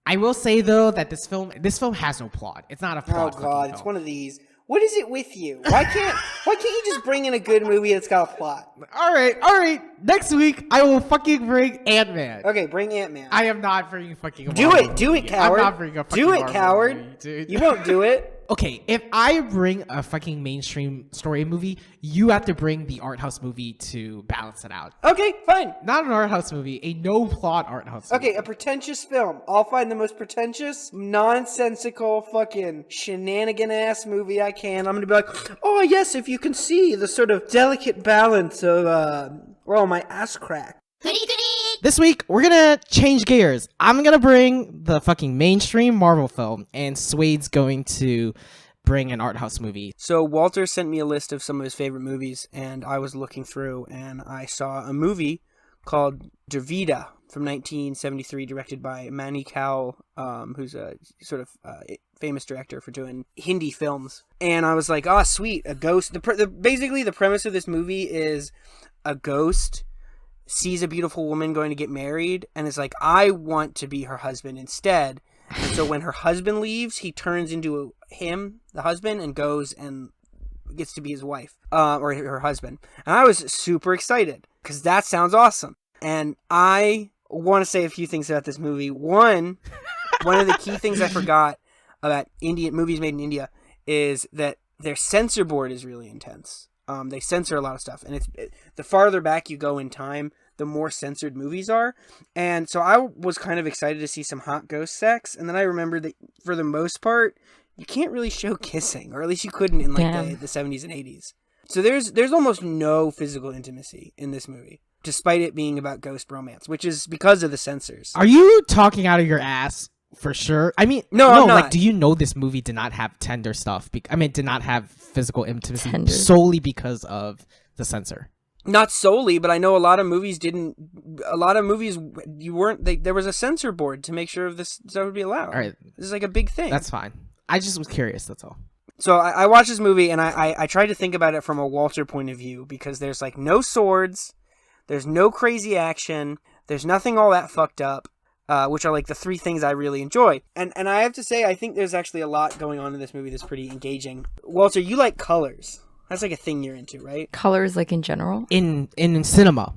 I will say, though, that this film has no plot. It's not a plot.
Oh, God, it's one of these. What is it with you? Why can't you just bring in a good movie that's got a plot?
All right. Next week, I will fucking bring Ant-Man.
Okay, bring Ant-Man.
I am not bringing fucking a
Do
Marvel
it,
movie.
coward.
I'm not bringing a fucking
Do it,
Marvel
coward.
movie, dude.
You won't do it.
Okay, if I bring a fucking mainstream story movie, you have to bring the art house movie to balance it out.
Okay, fine.
Not an art house movie, a no plot art house movie.
Okay, a pretentious film. I'll find the most pretentious, nonsensical, fucking shenanigan-ass movie I can. I'm gonna be like, oh yes, if you can see the sort of delicate balance of, my ass crack.
This week, we're gonna change gears. I'm gonna bring the fucking mainstream Marvel film, and Swade's going to bring an art house movie.
So Walter sent me a list of some of his favorite movies, and I was looking through, and I saw a movie called Duvidha from 1973, directed by Main Kaul, who's a sort of famous director for doing Hindi films. And I was like, oh, sweet, a ghost. Basically, the premise of this movie is a ghost sees a beautiful woman going to get married and is like, I want to be her husband instead. And so when her husband leaves, he turns into him, the husband, and goes and gets to be his wife, or her husband. And I was super excited because that sounds awesome. And I want to say a few things about this movie. One of the key things I forgot about Indian movies made in India is that their censor board is really intense. They censor a lot of stuff, and the farther back you go in time, the more censored movies are. And so I was kind of excited to see some hot ghost sex, and then I remembered that for the most part, you can't really show kissing, or at least you couldn't in like the 70s and 80s. So there's almost no physical intimacy in this movie, despite it being about ghost romance, which is because of the censors.
Are you talking out of your ass? For sure. I mean,
no, I'm not.
Like, do you know this movie did not have tender stuff? Did not have physical intimacy solely because of the censor.
Not solely, but I know a lot of movies didn't. A lot of movies you weren't. There was a censor board to make sure this stuff would be allowed.
All right,
this is like a big thing.
That's fine. I just was curious. That's all.
So I watched this movie and I tried to think about it from a Walter point of view, because there's like no swords, there's no crazy action, there's nothing all that fucked up. Which are like the three things I really enjoy. And I have to say, I think there's actually a lot going on in this movie that's pretty engaging. Walter, you like colors. That's like a thing you're into, right?
Colors, like in general?
In cinema.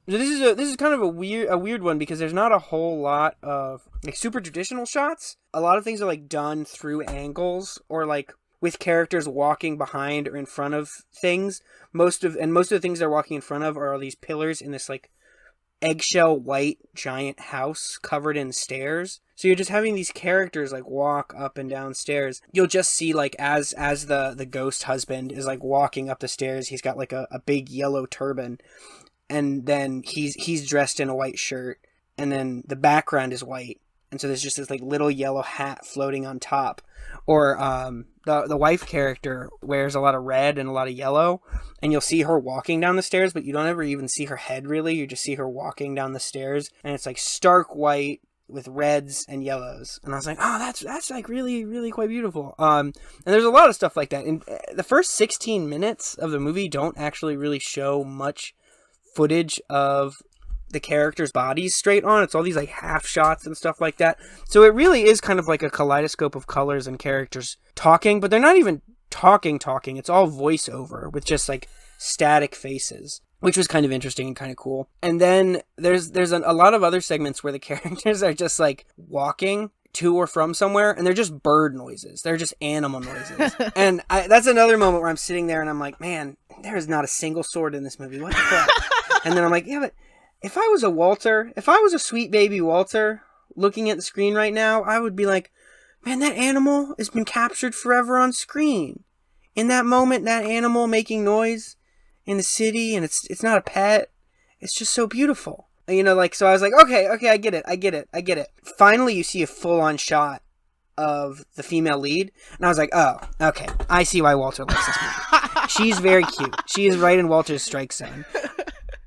So this is kind of a weird one, because there's not a whole lot of like super traditional shots. A lot of things are like done through angles, or like with characters walking behind or in front of things. Most of the things they're walking in front of are these pillars in this like eggshell white giant house covered in stairs. So you're just having these characters like walk up and down stairs. You'll just see like as the ghost husband is like walking up the stairs, he's got like a big yellow turban, and then he's dressed in a white shirt, and then the background is white, and so there's just this like little yellow hat floating on top. Or the wife character wears a lot of red and a lot of yellow, and you'll see her walking down the stairs, but you don't ever even see her head really. You just see her walking down the stairs, and it's like stark white with reds and yellows. And I was like, oh, that's like really, really quite beautiful. And there's a lot of stuff like that. And the first 16 minutes of the movie don't actually really show much footage of the characters' bodies straight on. It's all these like half shots and stuff like that. So it really is kind of like a kaleidoscope of colors and characters talking, but they're not even talking. It's all voiceover with just like static faces, which was kind of interesting and kind of cool. And then there's a lot of other segments where the characters are just like walking to or from somewhere, and they're just bird noises. They're just animal noises. And that's another moment where I'm sitting there and I'm like, man, there is not a single sword in this movie. What the fuck? And then I'm like, yeah, but if I was a sweet baby Walter looking at the screen right now, I would be like, man, that animal has been captured forever on screen. In that moment, that animal making noise in the city, and it's not a pet. It's just so beautiful. You know, like, so I was like, okay, I get it. Finally, you see a full-on shot of the female lead, and I was like, oh, okay, I see why Walter likes this movie. She's very cute. She is right in Walter's strike zone.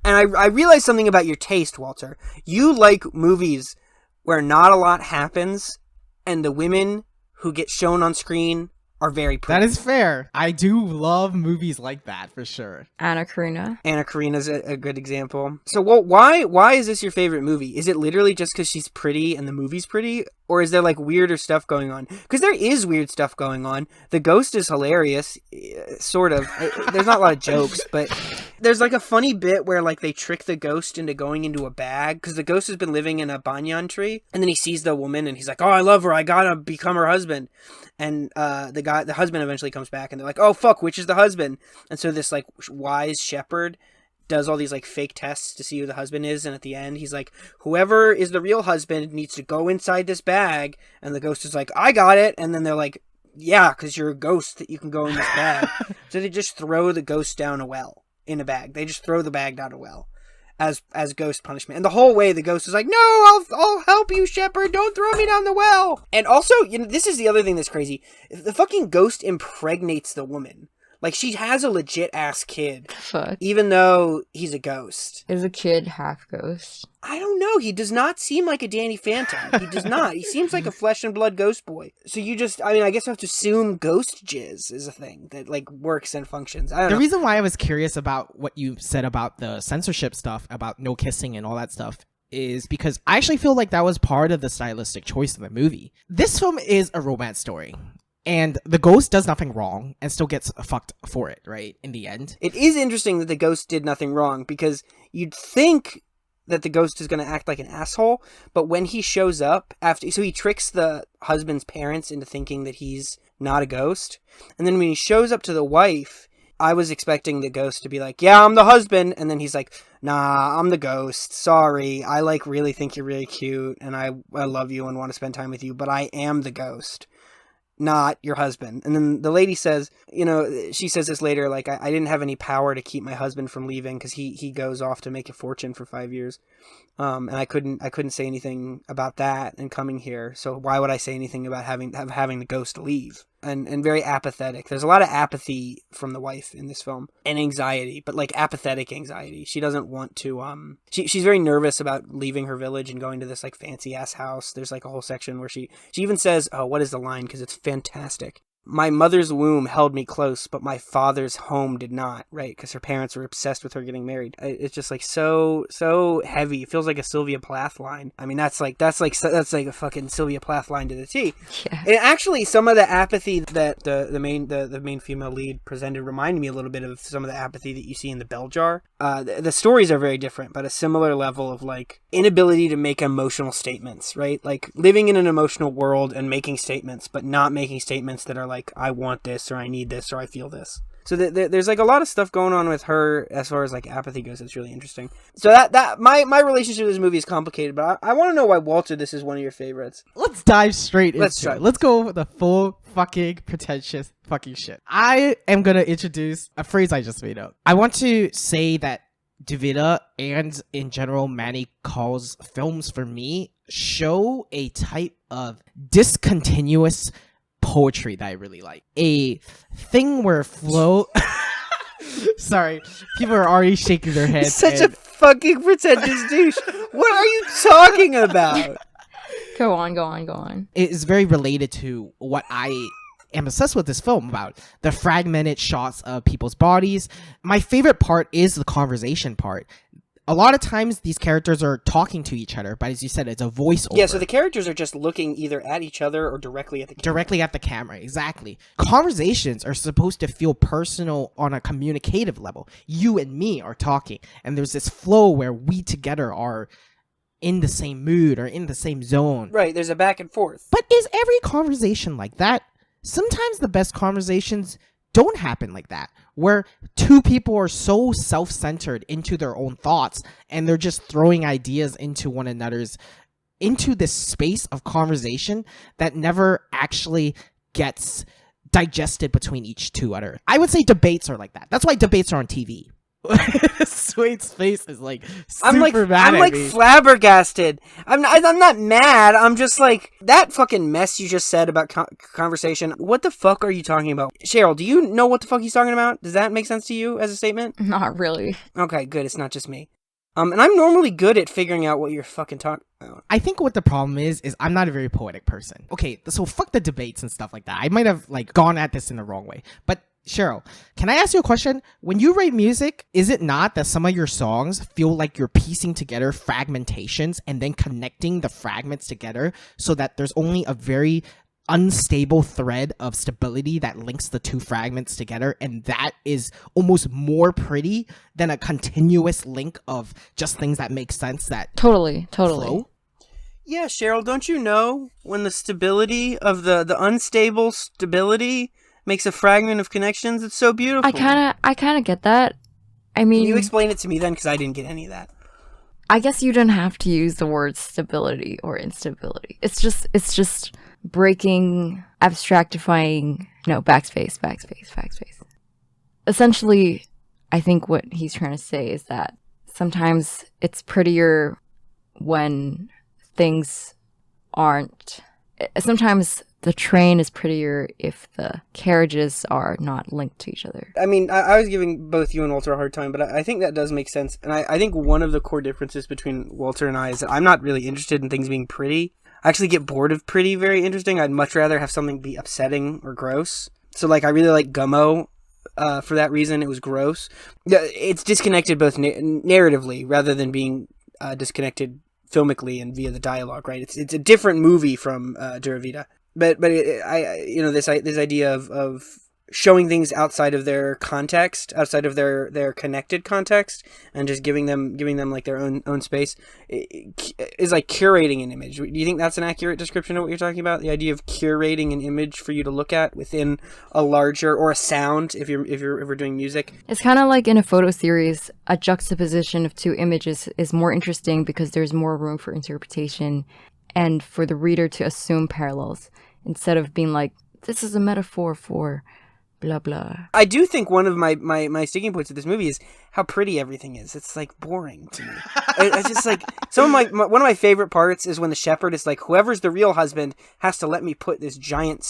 And I realized something about your taste, Walter. You like movies where not a lot happens, and the women who get shown on screen are very pretty.
That is fair. I do love movies like that, for sure.
Anna Karina.
Anna Karina's a good example. So, well, why is this your favorite movie? Is it literally just because she's pretty and the movie's pretty? Or is there, like, weirder stuff going on? Because there is weird stuff going on. The ghost is hilarious, sort of. There's not a lot of jokes, but there's, like, a funny bit where, like, they trick the ghost into going into a bag, because the ghost has been living in a banyan tree, and then he sees the woman, and he's like, oh, I love her, I gotta become her husband. And the husband eventually comes back, and they're like, oh, fuck, which is the husband? And so this, like, wise shepherd does all these like fake tests to see who the husband is, and at the end he's like, whoever is the real husband needs to go inside this bag, and the ghost is like, I got it, and then they're like, yeah, because you're a ghost that you can go in this bag. So they just throw the ghost down a well in a bag. They just throw the bag down a well as ghost punishment, and the whole way the ghost is like, no, I'll help you, shepherd, don't throw me down the well. And also, you know, this is the other thing that's crazy, the fucking ghost impregnates the woman. Like, she has a legit-ass kid.
Fuck.
Even though he's a ghost.
Is a kid half ghost?
I don't know. He does not seem like a Danny Phantom. He does not. He seems like a flesh and blood ghost boy. So you just, I mean, I guess I have to assume ghost jizz is a thing that, like, works and functions. I don't know.
The reason why I was curious about what you said about the censorship stuff, about no kissing and all that stuff, is because I actually feel like that was part of the stylistic choice of the movie. This film is a romance story. And the ghost does nothing wrong and still gets fucked for it, right? In the end.
It is interesting that the ghost did nothing wrong, because you'd think that the ghost is going to act like an asshole, but when he shows up after, so he tricks the husband's parents into thinking that he's not a ghost. And then when he shows up to the wife, I was expecting the ghost to be like, yeah, I'm the husband. And then he's like, nah, I'm the ghost. Sorry. I like really think you're really cute and I love you and want to spend time with you, but I am the ghost, not your husband. And then the lady says, you know, she says this later, like, I didn't have any power to keep my husband from leaving because he goes off to make a fortune for 5 years. And I couldn't say anything about that and coming here. So why would I say anything about having the ghost leave? And very apathetic. There's a lot of apathy from the wife in this film, and anxiety, but like apathetic anxiety. She doesn't want to, she's very nervous about leaving her village and going to this like fancy ass house. There's like a whole section where she even says, oh, what is the line? Because it's fantastic. My mother's womb held me close, but my father's home did not, right? Because her parents were obsessed with her getting married. It's just like so heavy. It feels like a Sylvia Plath line. I mean, that's like a fucking Sylvia Plath line to the T.
Yeah.
And actually, some of the apathy that the main female lead presented reminded me a little bit of some of the apathy that you see in The Bell Jar. The stories are very different, but a similar level of like inability to make emotional statements, right? Like living in an emotional world and making statements, but not making statements that are like, I want this, or I need this, or I feel this. So there's like a lot of stuff going on with her as far as like apathy goes. It's really interesting. So that my relationship with this movie is complicated, but I want to know why, Walter, this is one of your favorites.
Let's dive straight into it. Let's go with the full fucking pretentious fucking shit. I am gonna introduce a phrase I just made up. I want to say that Duvidha and in general Main Kaul's films for me show a type of discontinuous poetry that I really like. A thing where flow sorry, people are already shaking their heads.
Such a fucking pretentious douche. What are you talking about?
Go on.
It is very related to what I am obsessed with this film about, the fragmented shots of people's bodies. My favorite part is the conversation part. A lot of times these characters are talking to each other, but as you said, it's a voiceover.
Yeah, so the characters are just looking either at each other or directly at the camera.
Directly at the camera, exactly. Conversations are supposed to feel personal on a communicative level. You and me are talking, and there's this flow where we together are in the same mood or in the same zone.
Right, there's a back and forth.
But is every conversation like that? Sometimes the best conversations don't happen like that, where two people are so self-centered into their own thoughts and they're just throwing ideas into one another's, into this space of conversation that never actually gets digested between each two other. I would say debates are like that. That's why debates are on TV. Swade's face is like super mad.
I'm like flabbergasted. I'm not mad. I'm just like, that fucking mess you just said about conversation. What the fuck are you talking about? Cheryl, do you know what the fuck he's talking about? Does that make sense to you as a statement?
Not really.
Okay, good. It's not just me. And I'm normally good at figuring out what you're fucking talking about.
I think what the problem is I'm not a very poetic person. Okay, so fuck the debates and stuff like that. I might have like gone at this in the wrong way, but Cheryl, can I ask you a question? When you write music, is it not that some of your songs feel like you're piecing together fragmentations and then connecting the fragments together so that there's only a very unstable thread of stability that links the two fragments together, and that is almost more pretty than a continuous link of just things that make sense that
Totally.
flow?
Yeah, Cheryl, don't you know when the stability of the unstable stability makes a fragment of connections? It's so beautiful.
I kind of get that. I mean,
Can you explain it to me then? Because I didn't get any of that.
I guess you don't have to use the word stability or instability. It's just breaking, abstractifying. No, backspace. Essentially, I think what he's trying to say is that sometimes it's prettier when things aren't. Sometimes the train is prettier if the carriages are not linked to each other.
I mean, I was giving both you and Walter a hard time, but I think that does make sense. And I think one of the core differences between Walter and I is that I'm not really interested in things being pretty. I actually get bored of pretty very interesting. I'd much rather have something be upsetting or gross. So, like, I really like Gummo. For that reason, it was gross. It's disconnected both narratively rather than being disconnected filmically and via the dialogue, right? It's a different movie from Duvidha. But this idea of showing things outside of their context, outside of their connected context, and just giving them like their own space is like curating an image. Do you think that's an accurate description of what you're talking about? The idea of curating an image for you to look at within a larger, or a sound if we're doing music.
It's kind of like in a photo series, a juxtaposition of two images is more interesting because there's more room for interpretation and for the reader to assume parallels instead of being like, this is a metaphor for blah blah.
I do think one of my sticking points of this movie is how pretty everything is. It's like boring to me. It's just like one of my favorite parts is when the shepherd is like, whoever's the real husband has to let me put this giant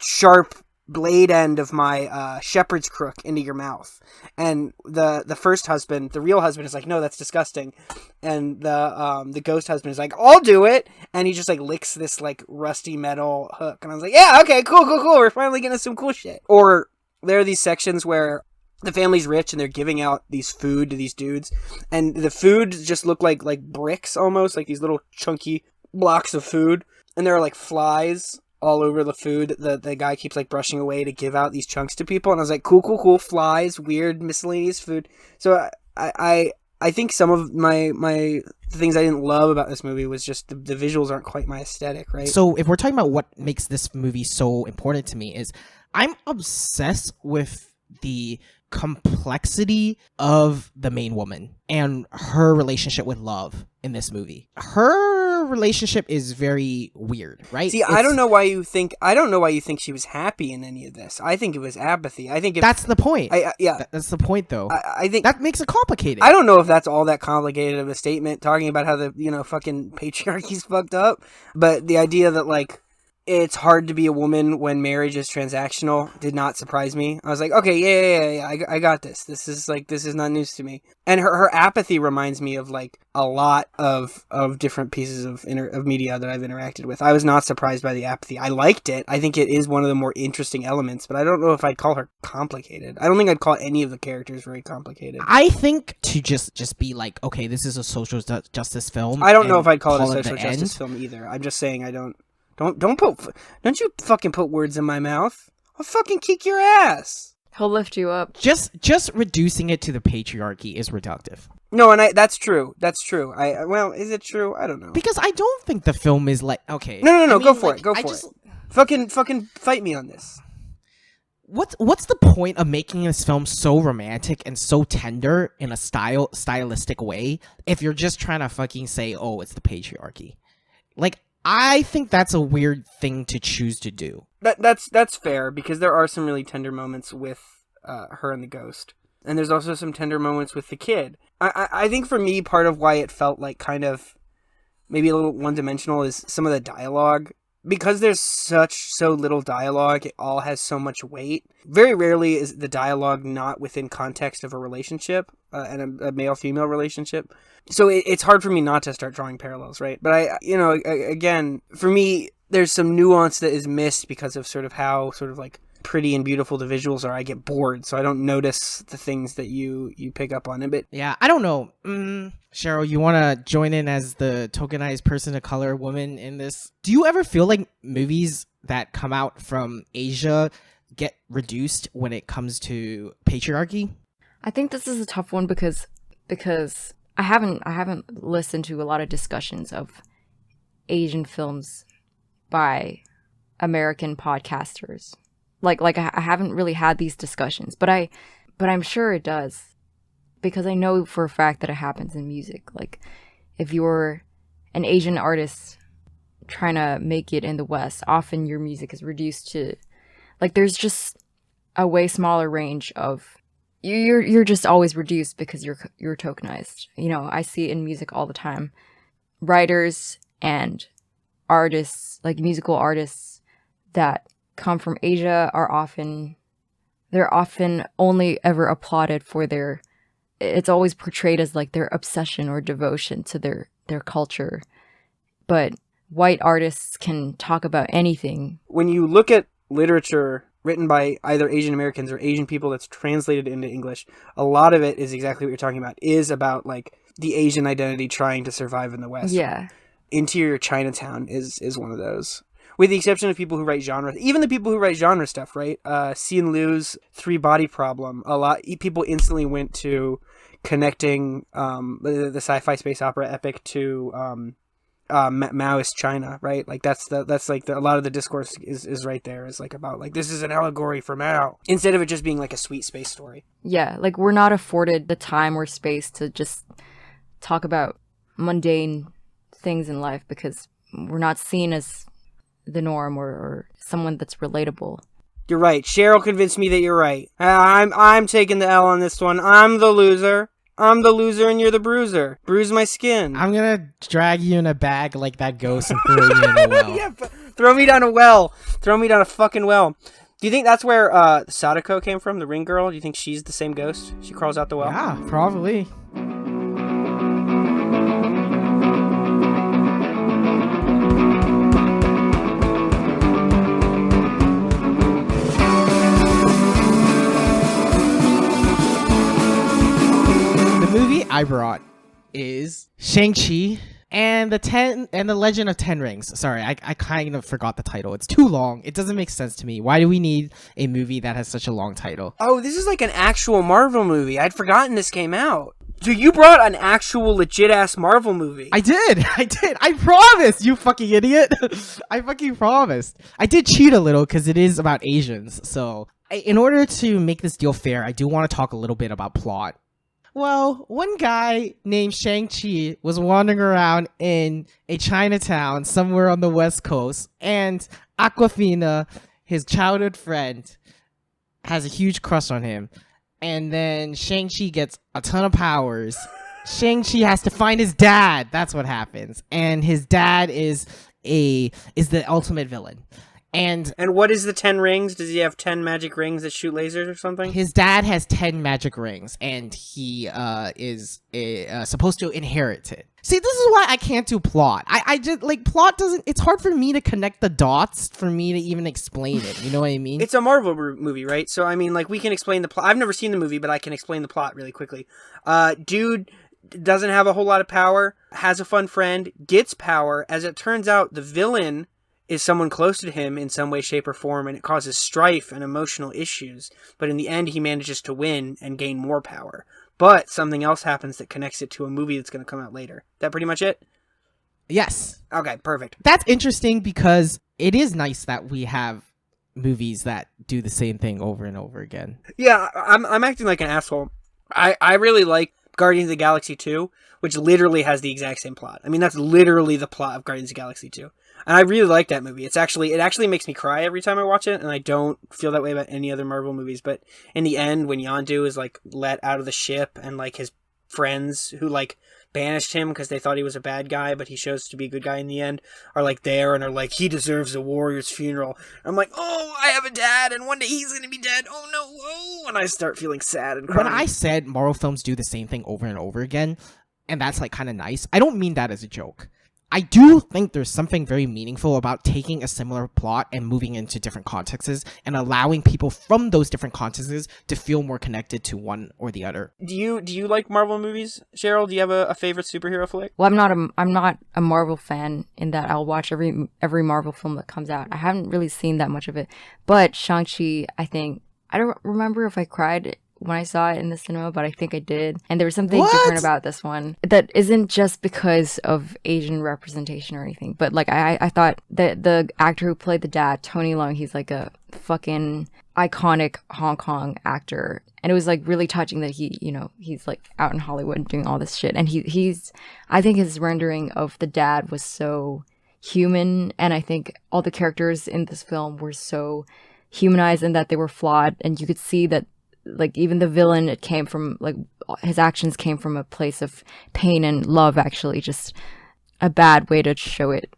sharp blade end of my shepherd's crook into your mouth. And the first husband, the real husband, is like, no, that's disgusting. And the ghost husband is like, I'll do it. And he just like licks this like rusty metal hook. And I was like, yeah, okay, cool. We're finally getting some cool shit. Or there are these sections where the family's rich and they're giving out these food to these dudes, and the food just look like bricks almost, like these little chunky blocks of food. And there are like flies all over the food that the guy keeps like brushing away to give out these chunks to people. And I was like, cool, flies, weird miscellaneous food. So I think some of my things I didn't love about this movie was just the visuals aren't quite my aesthetic, right?
So if we're talking about what makes this movie so important to me is I'm obsessed with the complexity of the main woman and her relationship with love in this movie. Her relationship is very weird, right?
See, I don't know why you think she was happy in any of this. I think it was apathy. I think
that's the point.
Yeah,
that's the point, though.
I think
that makes it complicated.
I don't know if that's all that complicated of a statement, talking about how the fucking patriarchy's fucked up, but the idea that like it's hard to be a woman when marriage is transactional did not surprise me. I was like, okay, yeah, I got this. This is not news to me. And her apathy reminds me of like a lot of different pieces of media that I've interacted with. I was not surprised by the apathy. I liked it. I think it is one of the more interesting elements, but I don't know if I'd call her complicated. I don't think I'd call any of the characters very complicated.
I think to just be like, okay, this is a social justice film.
I don't know if I'd call it a social justice film either. I'm just saying I don't. Don't you fucking put words in my mouth. I'll fucking kick your ass.
He'll lift you up.
Just reducing it to the patriarchy is reductive.
No, and that's true. That's true. Well, is it true? I don't know.
Because I don't think the film is like, okay.
No, go for it. Go for it. Fucking fight me on this.
What's the point of making this film so romantic and so tender in a stylistic way if you're just trying to fucking say, oh, it's the patriarchy? Like, I think that's a weird thing to choose to do.
That's fair, because there are some really tender moments with her and the ghost. And there's also some tender moments with the kid. I think for me, part of why it felt like kind of maybe a little one-dimensional is some of the dialogue. Because there's so little dialogue, it all has so much weight. Very rarely is the dialogue not within context of a relationship, and a male-female relationship. So it's hard for me not to start drawing parallels, right? But again, for me, there's some nuance that is missed because of sort of how sort of like pretty and beautiful the visuals are. I get bored, so I don't notice the things that you pick up on it. But
yeah, I don't know. Cheryl, you want to join in as the tokenized person of color woman in this? Do you ever feel like movies that come out from Asia get reduced when it comes to patriarchy?
I think this is a tough one because I haven't listened to a lot of discussions of Asian films by American podcasters. Like I haven't really had these discussions, but I'm sure it does, because I know for a fact that it happens in music. Like, if you're an Asian artist trying to make it in the West, often your music is reduced to, like, there's just a way smaller range of, you're just always reduced because you're tokenized. You know, I see it in music all the time. Writers and artists, like musical artists that come from Asia, they're often only ever applauded for it's always portrayed as like their obsession or devotion to their culture. But white artists can talk about anything.
When you look at literature written by either Asian Americans or Asian people that's translated into English, a lot of it is exactly what you're talking about, is about like the Asian identity trying to survive in the West.
Yeah.
Interior Chinatown is one of those. With the exception of people who write genre, even the people who write genre stuff, right? Cien Liu's Three Body Problem, a lot people instantly went to connecting the sci-fi space opera epic to Maoist China, right? Like that's like a lot of the discourse is right there. Is like about like this is an allegory for Mao, instead of it just being like a sweet space story.
Yeah, like we're not afforded the time or space to just talk about mundane things in life because we're not seen as the norm or someone that's relatable.
You're right. Cheryl convinced me that you're right. I'm taking the L on this one. I'm the loser and you're the bruiser. Bruise my skin.
I'm gonna drag you in a bag like that ghost and throw you in a well.
Yeah, throw me down a well. Throw me down a fucking well. Do you think that's where Sadako came from, the ring girl? Do you think she's the same ghost? She crawls out the well?
Yeah, probably. I brought is Shang-Chi and the Legend of Ten Rings. Sorry, I kind of forgot the title. It's too long. It doesn't make sense to me. Why do we need a movie that has such a long title?
Oh, this is like an actual Marvel movie. I'd forgotten this came out. Dude, you brought an actual legit-ass Marvel movie.
I did. I promised, you fucking idiot. I fucking promised. I did cheat a little because it is about Asians. So in order to make this deal fair, I do want to talk a little bit about plot. Well, one guy named Shang-Chi was wandering around in a Chinatown somewhere on the West Coast, and Awkwafina, his childhood friend, has a huge crush on him. And then Shang-Chi gets a ton of powers. Shang-Chi has to find his dad. That's what happens. And his dad is the ultimate villain. And
what is the 10 rings? Does he have 10 magic rings that shoot lasers or something?
His dad has 10 magic rings, and he is supposed to inherit it. See, this is why I can't do plot. I just, like, plot doesn't... It's hard for me to connect the dots for me to even explain it. You know what I mean?
It's a Marvel movie, right? So, I mean, like, we can explain the plot. I've never seen the movie, but I can explain the plot really quickly. Dude doesn't have a whole lot of power, has a fun friend, gets power. As it turns out, the villain is someone close to him in some way, shape, or form, and it causes strife and emotional issues. But in the end, he manages to win and gain more power. But something else happens that connects it to a movie that's going to come out later. That pretty much it?
Yes.
Okay, perfect.
That's interesting because it is nice that we have movies that do the same thing over and over again.
Yeah, I'm acting like an asshole. I really like Guardians of the Galaxy 2, which literally has the exact same plot. I mean, that's literally the plot of Guardians of the Galaxy 2. And I really like that movie. It actually makes me cry every time I watch it, and I don't feel that way about any other Marvel movies. But in the end, when Yondu is, like, let out of the ship, and, like, his friends who, like, banished him because they thought he was a bad guy, but he shows to be a good guy in the end, are, like, there and are like, he deserves a warrior's funeral. And I'm like, oh, I have a dad, and one day he's gonna be dead. Oh no, oh! And I start feeling sad and crying.
When I said Marvel films do the same thing over and over again, and that's, like, kind of nice, I don't mean that as a joke. I do think there's something very meaningful about taking a similar plot and moving into different contexts and allowing people from those different contexts to feel more connected to one or the other.
Do you like Marvel movies, Cheryl? Do you have a favorite superhero flick?
Well, I'm not a Marvel fan in that I'll watch every Marvel film that comes out. I haven't really seen that much of it. But Shang-Chi, I don't remember if I cried when I saw it in the cinema, but I think I did. And there was something different about this one that isn't just because of Asian representation or anything. But, like, I thought that the actor who played the dad, Tony Leung, he's like a fucking iconic Hong Kong actor. And it was, like, really touching that he's like out in Hollywood and doing all this shit. And I think his rendering of the dad was so human. And I think all the characters in this film were so humanized and that they were flawed. And you could see that, like, even the villain, it came from, like, his actions came from a place of pain and love, actually, just a bad way to show it.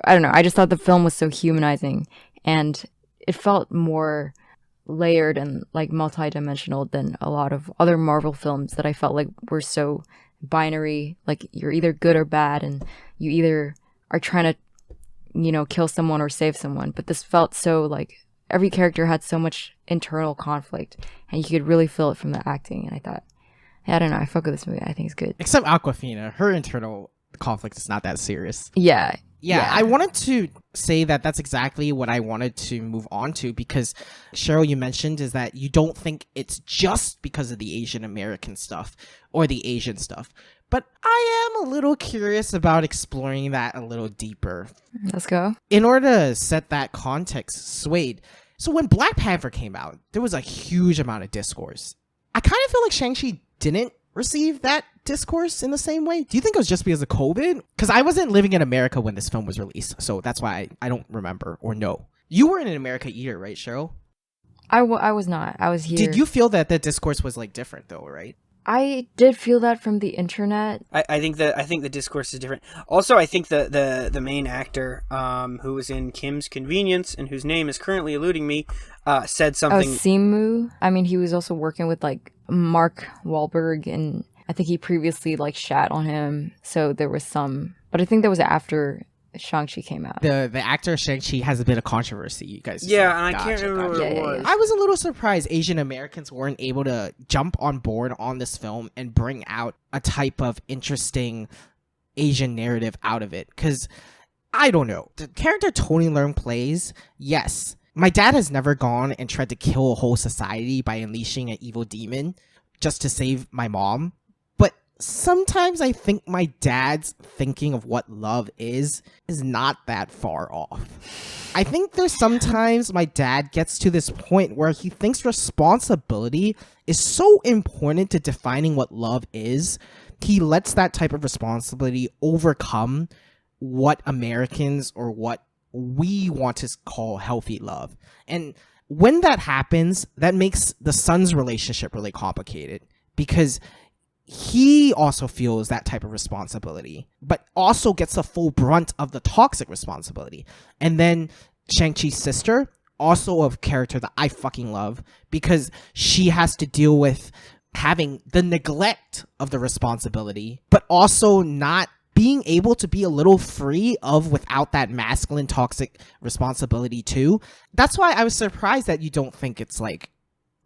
I don't know, I just thought the film was so humanizing, and it felt more layered and, like, multi-dimensional than a lot of other Marvel films that I felt like were so binary, like, you're either good or bad, and you either are trying to, kill someone or save someone, but this felt so, like, every character had so much internal conflict, and you could really feel it from the acting. And I thought, I don't know, I fuck with this movie. I think it's good.
Except Awkwafina, her internal conflict is not that serious.
Yeah.
I wanted to say that that's exactly what I wanted to move on to, because Cheryl, you mentioned is that you don't think it's just because of the Asian American stuff or the Asian stuff. But I am a little curious about exploring that a little deeper.
Let's go.
In order to set that context, Swade. So when Black Panther came out, there was a huge amount of discourse. I kind of feel like Shang-Chi didn't receive that discourse in the same way. Do you think it was just because of COVID? Because I wasn't living in America when this film was released, so that's why I don't remember or know. You weren't in America either, right, Cheryl?
I was not. I was here.
Did you feel that the discourse was, like, different, though, right?
I did feel that from the internet.
I think the discourse is different. Also, I think the main actor, who was in Kim's Convenience and whose name is currently eluding me, said something.
Oh, Simu. I mean, he was also working with, like, Mark Wahlberg, and I think he previously, like, shat on him. So there was some, but I think that was after Shang-Chi came out.
The actor Shang-Chi has a bit of controversy, you guys.
Yeah, and I can't remember what it was.
I was a little surprised Asian Americans weren't able to jump on board on this film and bring out a type of interesting Asian narrative out of it. Because, I don't know, the character Tony Leung plays, yes, my dad has never gone and tried to kill a whole society by unleashing an evil demon just to save my mom. But sometimes I think my dad's thinking of what love is not that far off. I think there's sometimes my dad gets to this point where he thinks responsibility is so important to defining what love is. He lets that type of responsibility overcome what Americans or what we want to call healthy love. And when that happens, that makes the son's relationship really complicated because he also feels that type of responsibility, but also gets the full brunt of the toxic responsibility. And then Shang-Chi's sister, also a character that I fucking love because she has to deal with having the neglect of the responsibility, but also not being able to be a little free of without that masculine toxic responsibility too. That's why I was surprised that you don't think it's like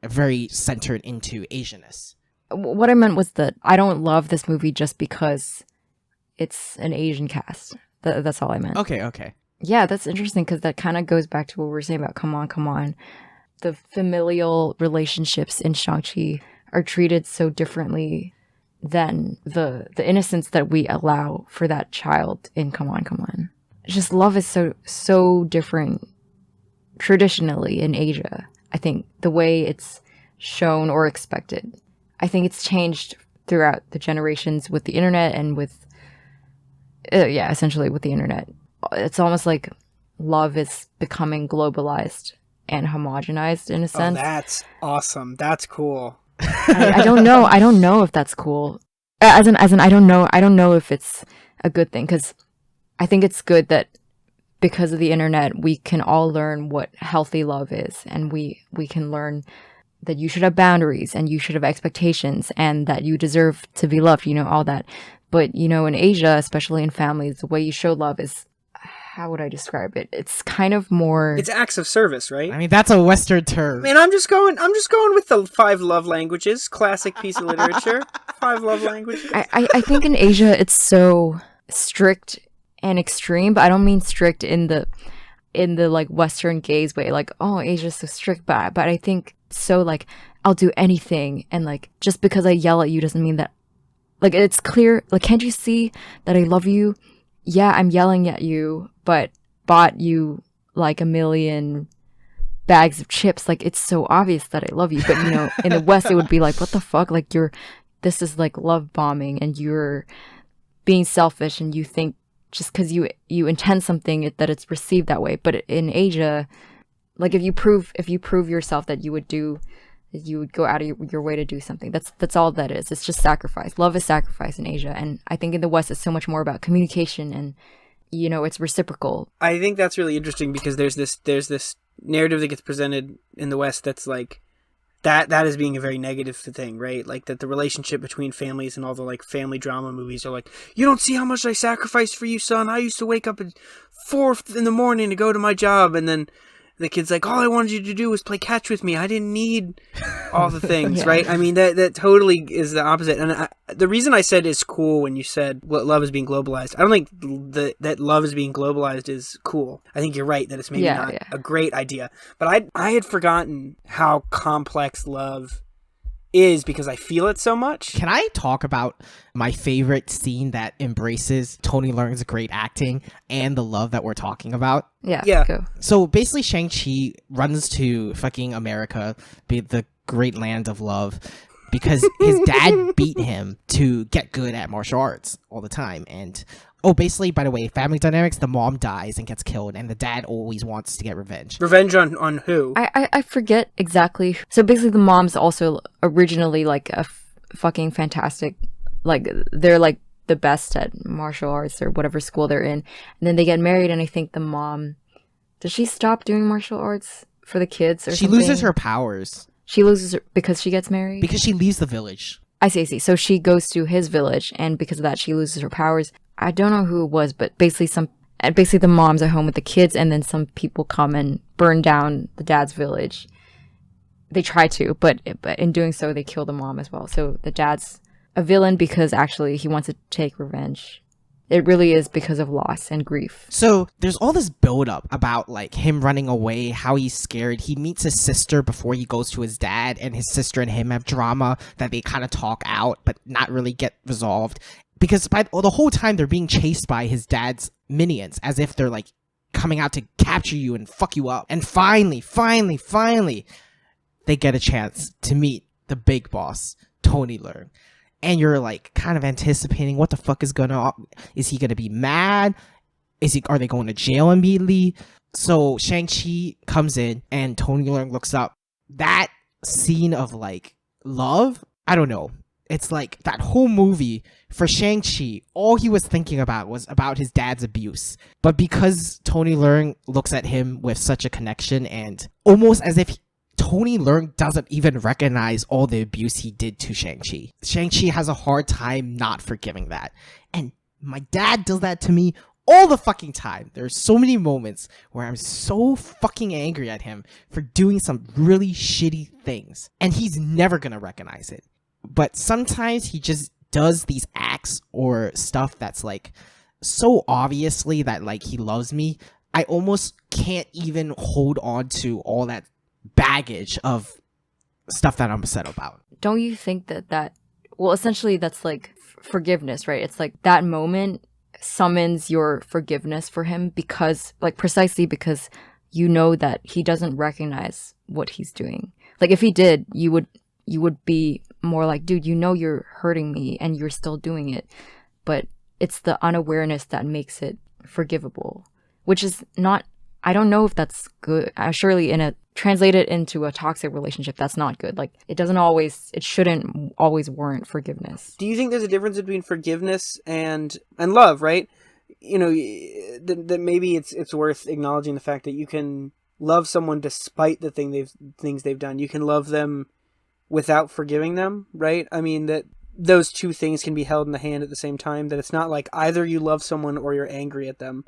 very centered into Asianness.
What I meant was that I don't love this movie just because it's an Asian cast. That's all I meant.
Okay.
Yeah, that's interesting because that kind of goes back to what we were saying about Come On. The familial relationships in Shang-Chi are treated so differently than the innocence that we allow for that child in Come On. Just love is so different traditionally in Asia. I think the way it's shown or expected. I think it's changed throughout the generations with the internet and with, essentially with the internet. It's almost like love is becoming globalized and homogenized in a sense.
Oh, that's awesome. That's cool.
I don't know. I don't know if that's cool. As in, I don't know. I don't know if it's a good thing because I think it's good that because of the internet, we can all learn what healthy love is, and we can learn that you should have boundaries and you should have expectations and that you deserve to be loved, all that. But, in Asia, especially in families, the way you show love is, how would I describe it? It's kind of more...
It's acts of service, right?
I mean, that's a Western term.
Man, I'm just going with the 5 love languages, classic piece of literature. 5 love languages.
I think in Asia, it's so strict and extreme, but I don't mean strict in the like Western gaze way, like, oh, Asia's so strict, but I think so like I'll do anything, and like just because I yell at you doesn't mean that, like, it's clear, like, can't you see that I love you? Yeah, I'm yelling at you, but bought you like 1 million bags of chips. Like, it's so obvious that I love you, but in the West it would be like, what the fuck, like, this is like love bombing and you're being selfish and you think just because you intend something that it's received that way. But in Asia, like, if you prove yourself that you would go out of your way to do something, that's all that is. It's just sacrifice. Love is sacrifice in Asia, and I think in the West it's so much more about communication and it's reciprocal.
I think that's really interesting because there's this narrative that gets presented in the West that's like that is being a very negative thing, right? Like that the relationship between families and all the like family drama movies are like, you don't see how much I sacrificed for you, son. I used to wake up at 4 in the morning to go to my job, and then the kid's like, all I wanted you to do was play catch with me. I didn't need all the things, right? I mean, that totally is the opposite. And the reason I said it's cool when you said love is being globalized, I don't think that love is being globalized is cool. I think you're right that it's maybe not a great idea. But I had forgotten how complex love is because I feel it so much.
Can I talk about my favorite scene that embraces Tony Leung's great acting and the love that we're talking about?
Yeah. Go.
So basically Shang-Chi runs to fucking America, be the great land of love, because his dad beat him to get good at martial arts all the time. And basically, by the way, family dynamics, the mom dies and gets killed, and the dad always wants to get revenge.
Revenge on who?
I forget exactly. So basically the mom's also originally like a fucking fantastic, like, they're like the best at martial arts or whatever school they're in. And then they get married, and I think the mom, does she stop doing martial arts for the kids or
she
something?
Loses her powers.
She loses her because she gets married?
Because she leaves the village.
I see. So she goes to his village, and because of that she loses her powers. I don't know who it was, but basically the mom's at home with the kids, and then some people come and burn down the dad's village. They try to, but in doing so, they kill the mom as well. So the dad's a villain because actually he wants to take revenge. it really is because of loss and grief.
So there's all this buildup about like him running away, how he's scared. He meets his sister before he goes to his dad, and his sister and him have drama that they kind of talk out but not really get resolved. Because the whole time they're being chased by his dad's minions as if they're like coming out to capture you and fuck you up. And finally, they get a chance to meet the big boss, Tony Leung. And you're like kind of anticipating what the fuck is is he gonna be mad? Are they going to jail immediately? So Shang-Chi comes in and Tony Leung looks up. That scene of like love, I don't know. It's like that whole movie for Shang-Chi, all he was thinking about was about his dad's abuse. But because Tony Leung looks at him with such a connection and almost as if Tony Leung doesn't even recognize all the abuse he did to Shang-Chi. Shang-Chi has a hard time not forgiving that. And my dad does that to me all the fucking time. There's so many moments where I'm so fucking angry at him for doing some really shitty things. And he's never gonna recognize it. But sometimes he just does these acts or stuff that's like so obviously that like he loves me. I almost can't even hold on to all that baggage of stuff that I'm upset about.
Don't you think that well, essentially that's like forgiveness, right? It's like that moment summons your forgiveness for him because like precisely because you know that he doesn't recognize what he's doing. Like if he did, you would be more like, dude, you know you're hurting me and you're still doing it. But it's the unawareness that makes it forgivable, which is not, I don't know if that's good. Surely translate it into a toxic relationship, that's not good. Like it shouldn't always warrant forgiveness.
Do you think there's a difference between forgiveness and love, right? You know, that maybe it's worth acknowledging the fact that you can love someone despite the things they've done. You can love them without forgiving them, right? I mean, that those two things can be held in the hand at the same time, that it's not like either you love someone or you're angry at them.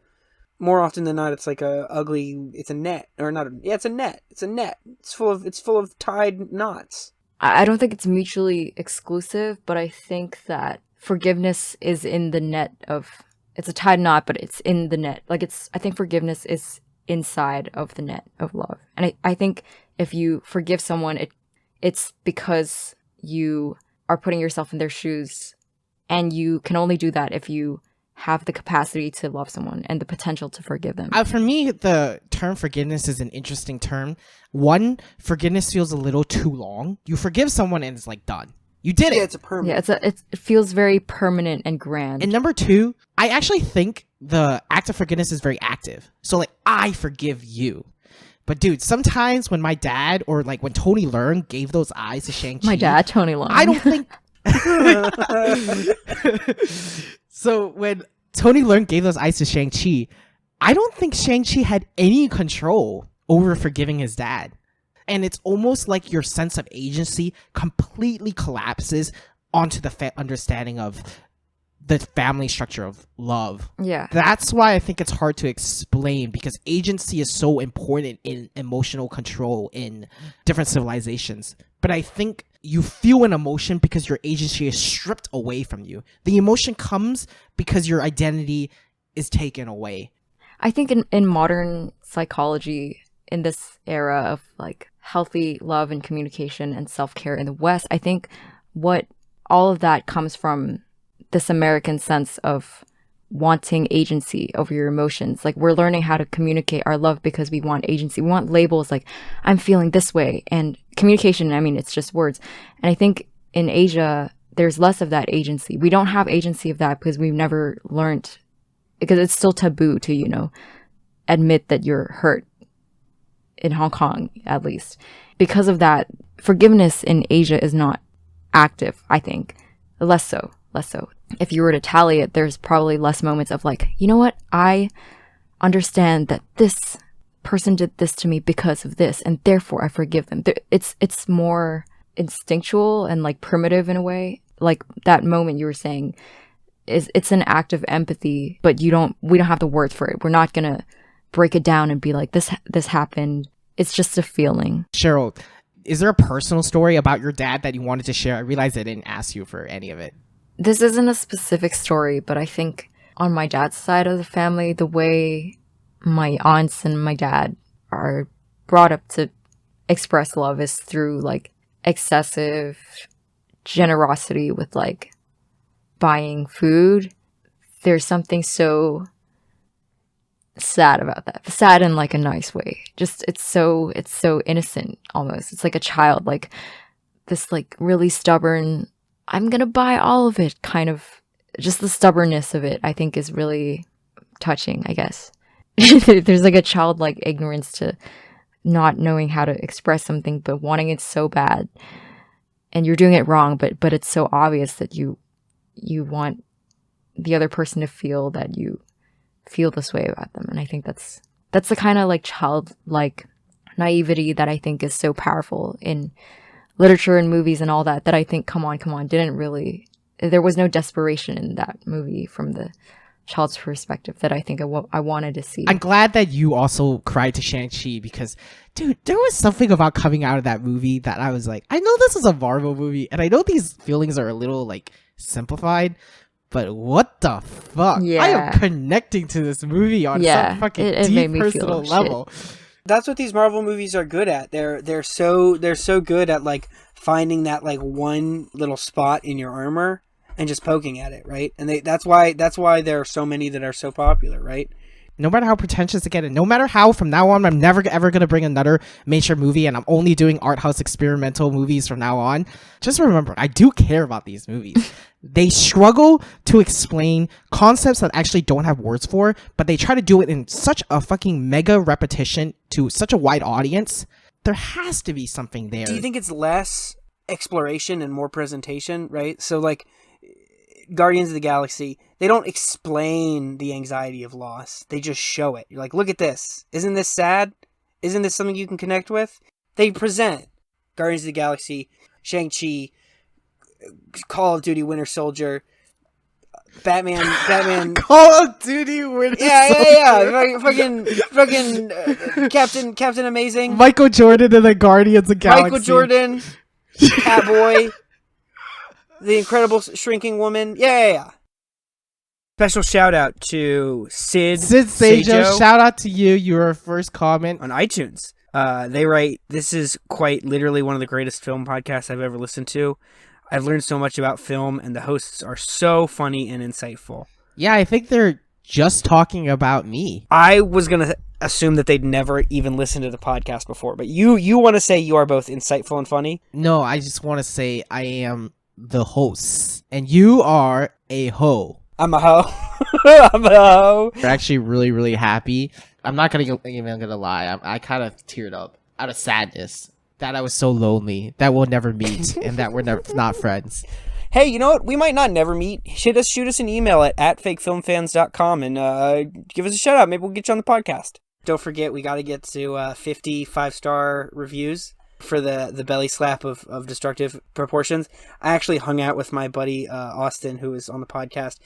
More often than not, it's like it's a net, or not. It's a net. It's a net. It's full of tied knots.
I don't think it's mutually exclusive, but I think that forgiveness is in the net of, it's a tied knot, but it's in the net. Like I think forgiveness is inside of the net of love. And I think if you forgive someone, it's because you are putting yourself in their shoes, and you can only do that if you have the capacity to love someone and the potential to forgive them.
For me, the term forgiveness is an interesting term. One, forgiveness feels a little too long. You forgive someone and it's like done. You did it.
Yeah, it's a permanent.
Yeah, it feels very permanent and grand.
And number two, I actually think the act of forgiveness is very active. So like, I forgive you. But dude, sometimes when my dad or like when Tony Leung gave those eyes to Shang-Chi.
My dad, Tony Leung.
I don't think. So when Tony Leung gave those eyes to Shang-Chi, I don't think Shang-Chi had any control over forgiving his dad. And it's almost like your sense of agency completely collapses onto the understanding of the family structure of love.
Yeah.
That's why I think it's hard to explain, because agency is so important in emotional control in different civilizations. But I think you feel an emotion because your agency is stripped away from you. The emotion comes because your identity is taken away.
I think in modern psychology, in this era of like healthy love and communication and self-care in the West, I think what all of that comes from this American sense of wanting agency over your emotions. Like we're learning how to communicate our love because we want agency. We want labels like, I'm feeling this way. And communication, I mean, it's just words. And I think in Asia, there's less of that agency. We don't have agency of that because we've never learned, because it's still taboo to, admit that you're hurt, in Hong Kong, at least. Because of that, forgiveness in Asia is not active, I think. Less so. If you were to tally it, there's probably less moments of like, you know what? I understand that this person did this to me because of this, and therefore I forgive them. It's more instinctual and like primitive in a way. Like that moment you were saying, it's an act of empathy, but we don't have the words for it. We're not gonna break it down and be like, this happened. It's just a feeling.
Cheryl, is there a personal story about your dad that you wanted to share? I realized I didn't ask you for any of it.
This isn't a specific story, but I think on my dad's side of the family, the way my aunts and my dad are brought up to express love is through like excessive generosity with like buying food. There's something so sad about that. Sad in like a nice way. Just it's so innocent almost. It's like a child, like this like really stubborn, I'm gonna buy all of it kind of. Just the stubbornness of it, I think, is really touching, I guess. There's like a childlike ignorance to not knowing how to express something but wanting it so bad. And you're doing it wrong, but it's so obvious that you want the other person to feel that you feel this way about them. And I think that's the kind of like childlike naivety that I think is so powerful in literature and movies and all that I think come on didn't really, there was no desperation in that movie from the child's perspective that I think I wanted to see.
I'm glad that you also cried to Shang-Chi because, dude, there was something about coming out of that movie that I was like, I know this is a Marvel movie and I know these feelings are a little like simplified, but what the fuck?
Yeah.
I am connecting to this movie on some fucking
it
deep
made me
personal
feel
level.
That's what these Marvel movies are good at. They're so good at like finding that like one little spot in your armor and just poking at it, right? And that's why there are so many that are so popular, right?
No matter how pretentious it gets, no matter how from now on I'm never ever going to bring another major movie and I'm only doing art house experimental movies from now on, just remember, I do care about these movies. They struggle to explain concepts that actually don't have words for, but they try to do it in such a fucking mega repetition to such a wide audience. There has to be something there.
Do you think it's less exploration and more presentation, right? So like Guardians of the Galaxy, they don't explain the anxiety of loss. They just show it. You're like, look at this. Isn't this sad? Isn't this something you can connect with? They present Guardians of the Galaxy, Shang-Chi, Call of Duty Winter Soldier, Batman.
Call of Duty Winter Soldier.
Yeah. Fucking Captain Amazing.
Michael Jordan and the Guardians of the Galaxy.
Michael Jordan, Catboy. The Incredible Shrinking Woman. Yeah. Special shout out to Sid Seijo.
Shout out to you. Your first comment
on iTunes. They write, "This is quite literally one of the greatest film podcasts I've ever listened to. I've learned so much about film, and the hosts are so funny and insightful."
Yeah, I think they're just talking about me.
I was going to assume that they'd never even listened to the podcast before, but you want to say you are both insightful and funny?
No, I just want to say I am the host, and you are a hoe.
I'm a hoe. I'm a hoe.
We're actually really, really happy. I'm not even gonna lie. I kind of teared up out of sadness that I was so lonely that we'll never meet and that we're not friends.
Hey, you know what? We might not never meet. Shoot us an email at fakefilmfans.com and give us a shout out. Maybe we'll get you on the podcast. Don't forget, we got to get to 50 5-star reviews for the belly slap of destructive proportions. I actually hung out with my buddy Austin, who was on the podcast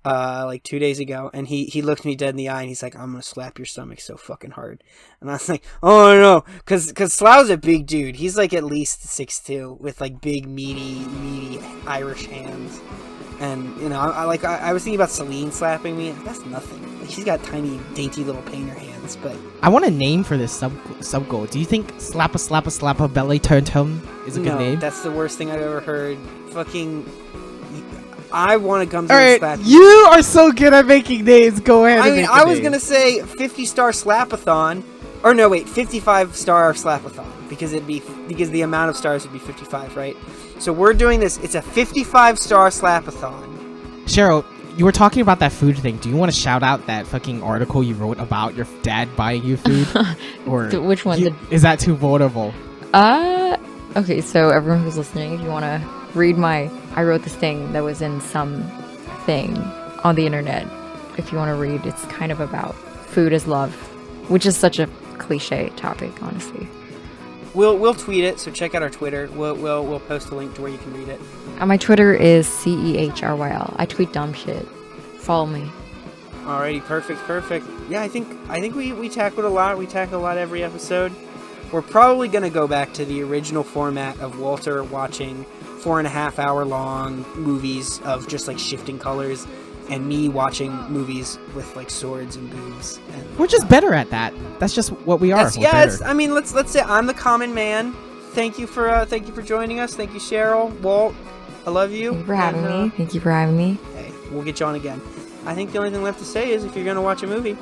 like 2 days ago, and he looked me dead in the eye and he's like, "I'm gonna slap your stomach so fucking hard." And I was like, "Oh no," because Slau's a big dude. He's like at least 6'2" with like big meaty Irish hands. And you know, I was thinking about Celine slapping me. That's nothing. Like, she's got tiny, dainty little painter hands. But
I want a name for this sub goal. Do you think slappa belly turn him is a good name?
No, that's the worst thing I've ever heard. Fucking, I want to come to
and
slap.
You are so good at making names. Go ahead.
I mean, I was gonna say 50-star slapathon, or no, wait, 55-star slapathon because the amount of stars would be 55, right? So we're doing this. It's a 55-star slapathon.
Cheryl, you were talking about that food thing. Do you want to shout out that fucking article you wrote about your dad buying you food? Or
which one?
Is that too vulnerable?
Okay, so everyone who's listening, if you want to read I wrote this thing that was in some thing on the internet. If you want to read, it's kind of about food is love, which is such a cliche topic, honestly.
We'll tweet it, so check out our Twitter. We'll post a link to where you can read it.
My Twitter is cehryl. I tweet dumb shit. Follow me.
Alrighty, perfect. Yeah, I think we tackled a lot. We tackle a lot every episode. We're probably gonna go back to the original format of Walter watching 4.5 hour long movies of just like shifting colors and me watching movies with like swords and boobs. And,
We're just better at that. That's just what we are. We're better.
I mean, let's say I'm the common man. Thank you for joining us. Thank you, Cheryl, Walt. I love you.
Thank you for having me. Thank you for having me.
Hey, we'll get you on again. I think the only thing left to say is if you're gonna watch a movie,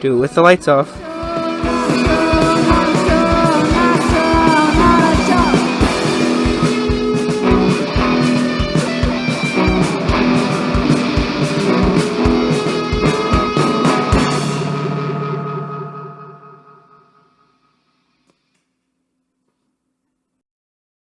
do it with the lights off.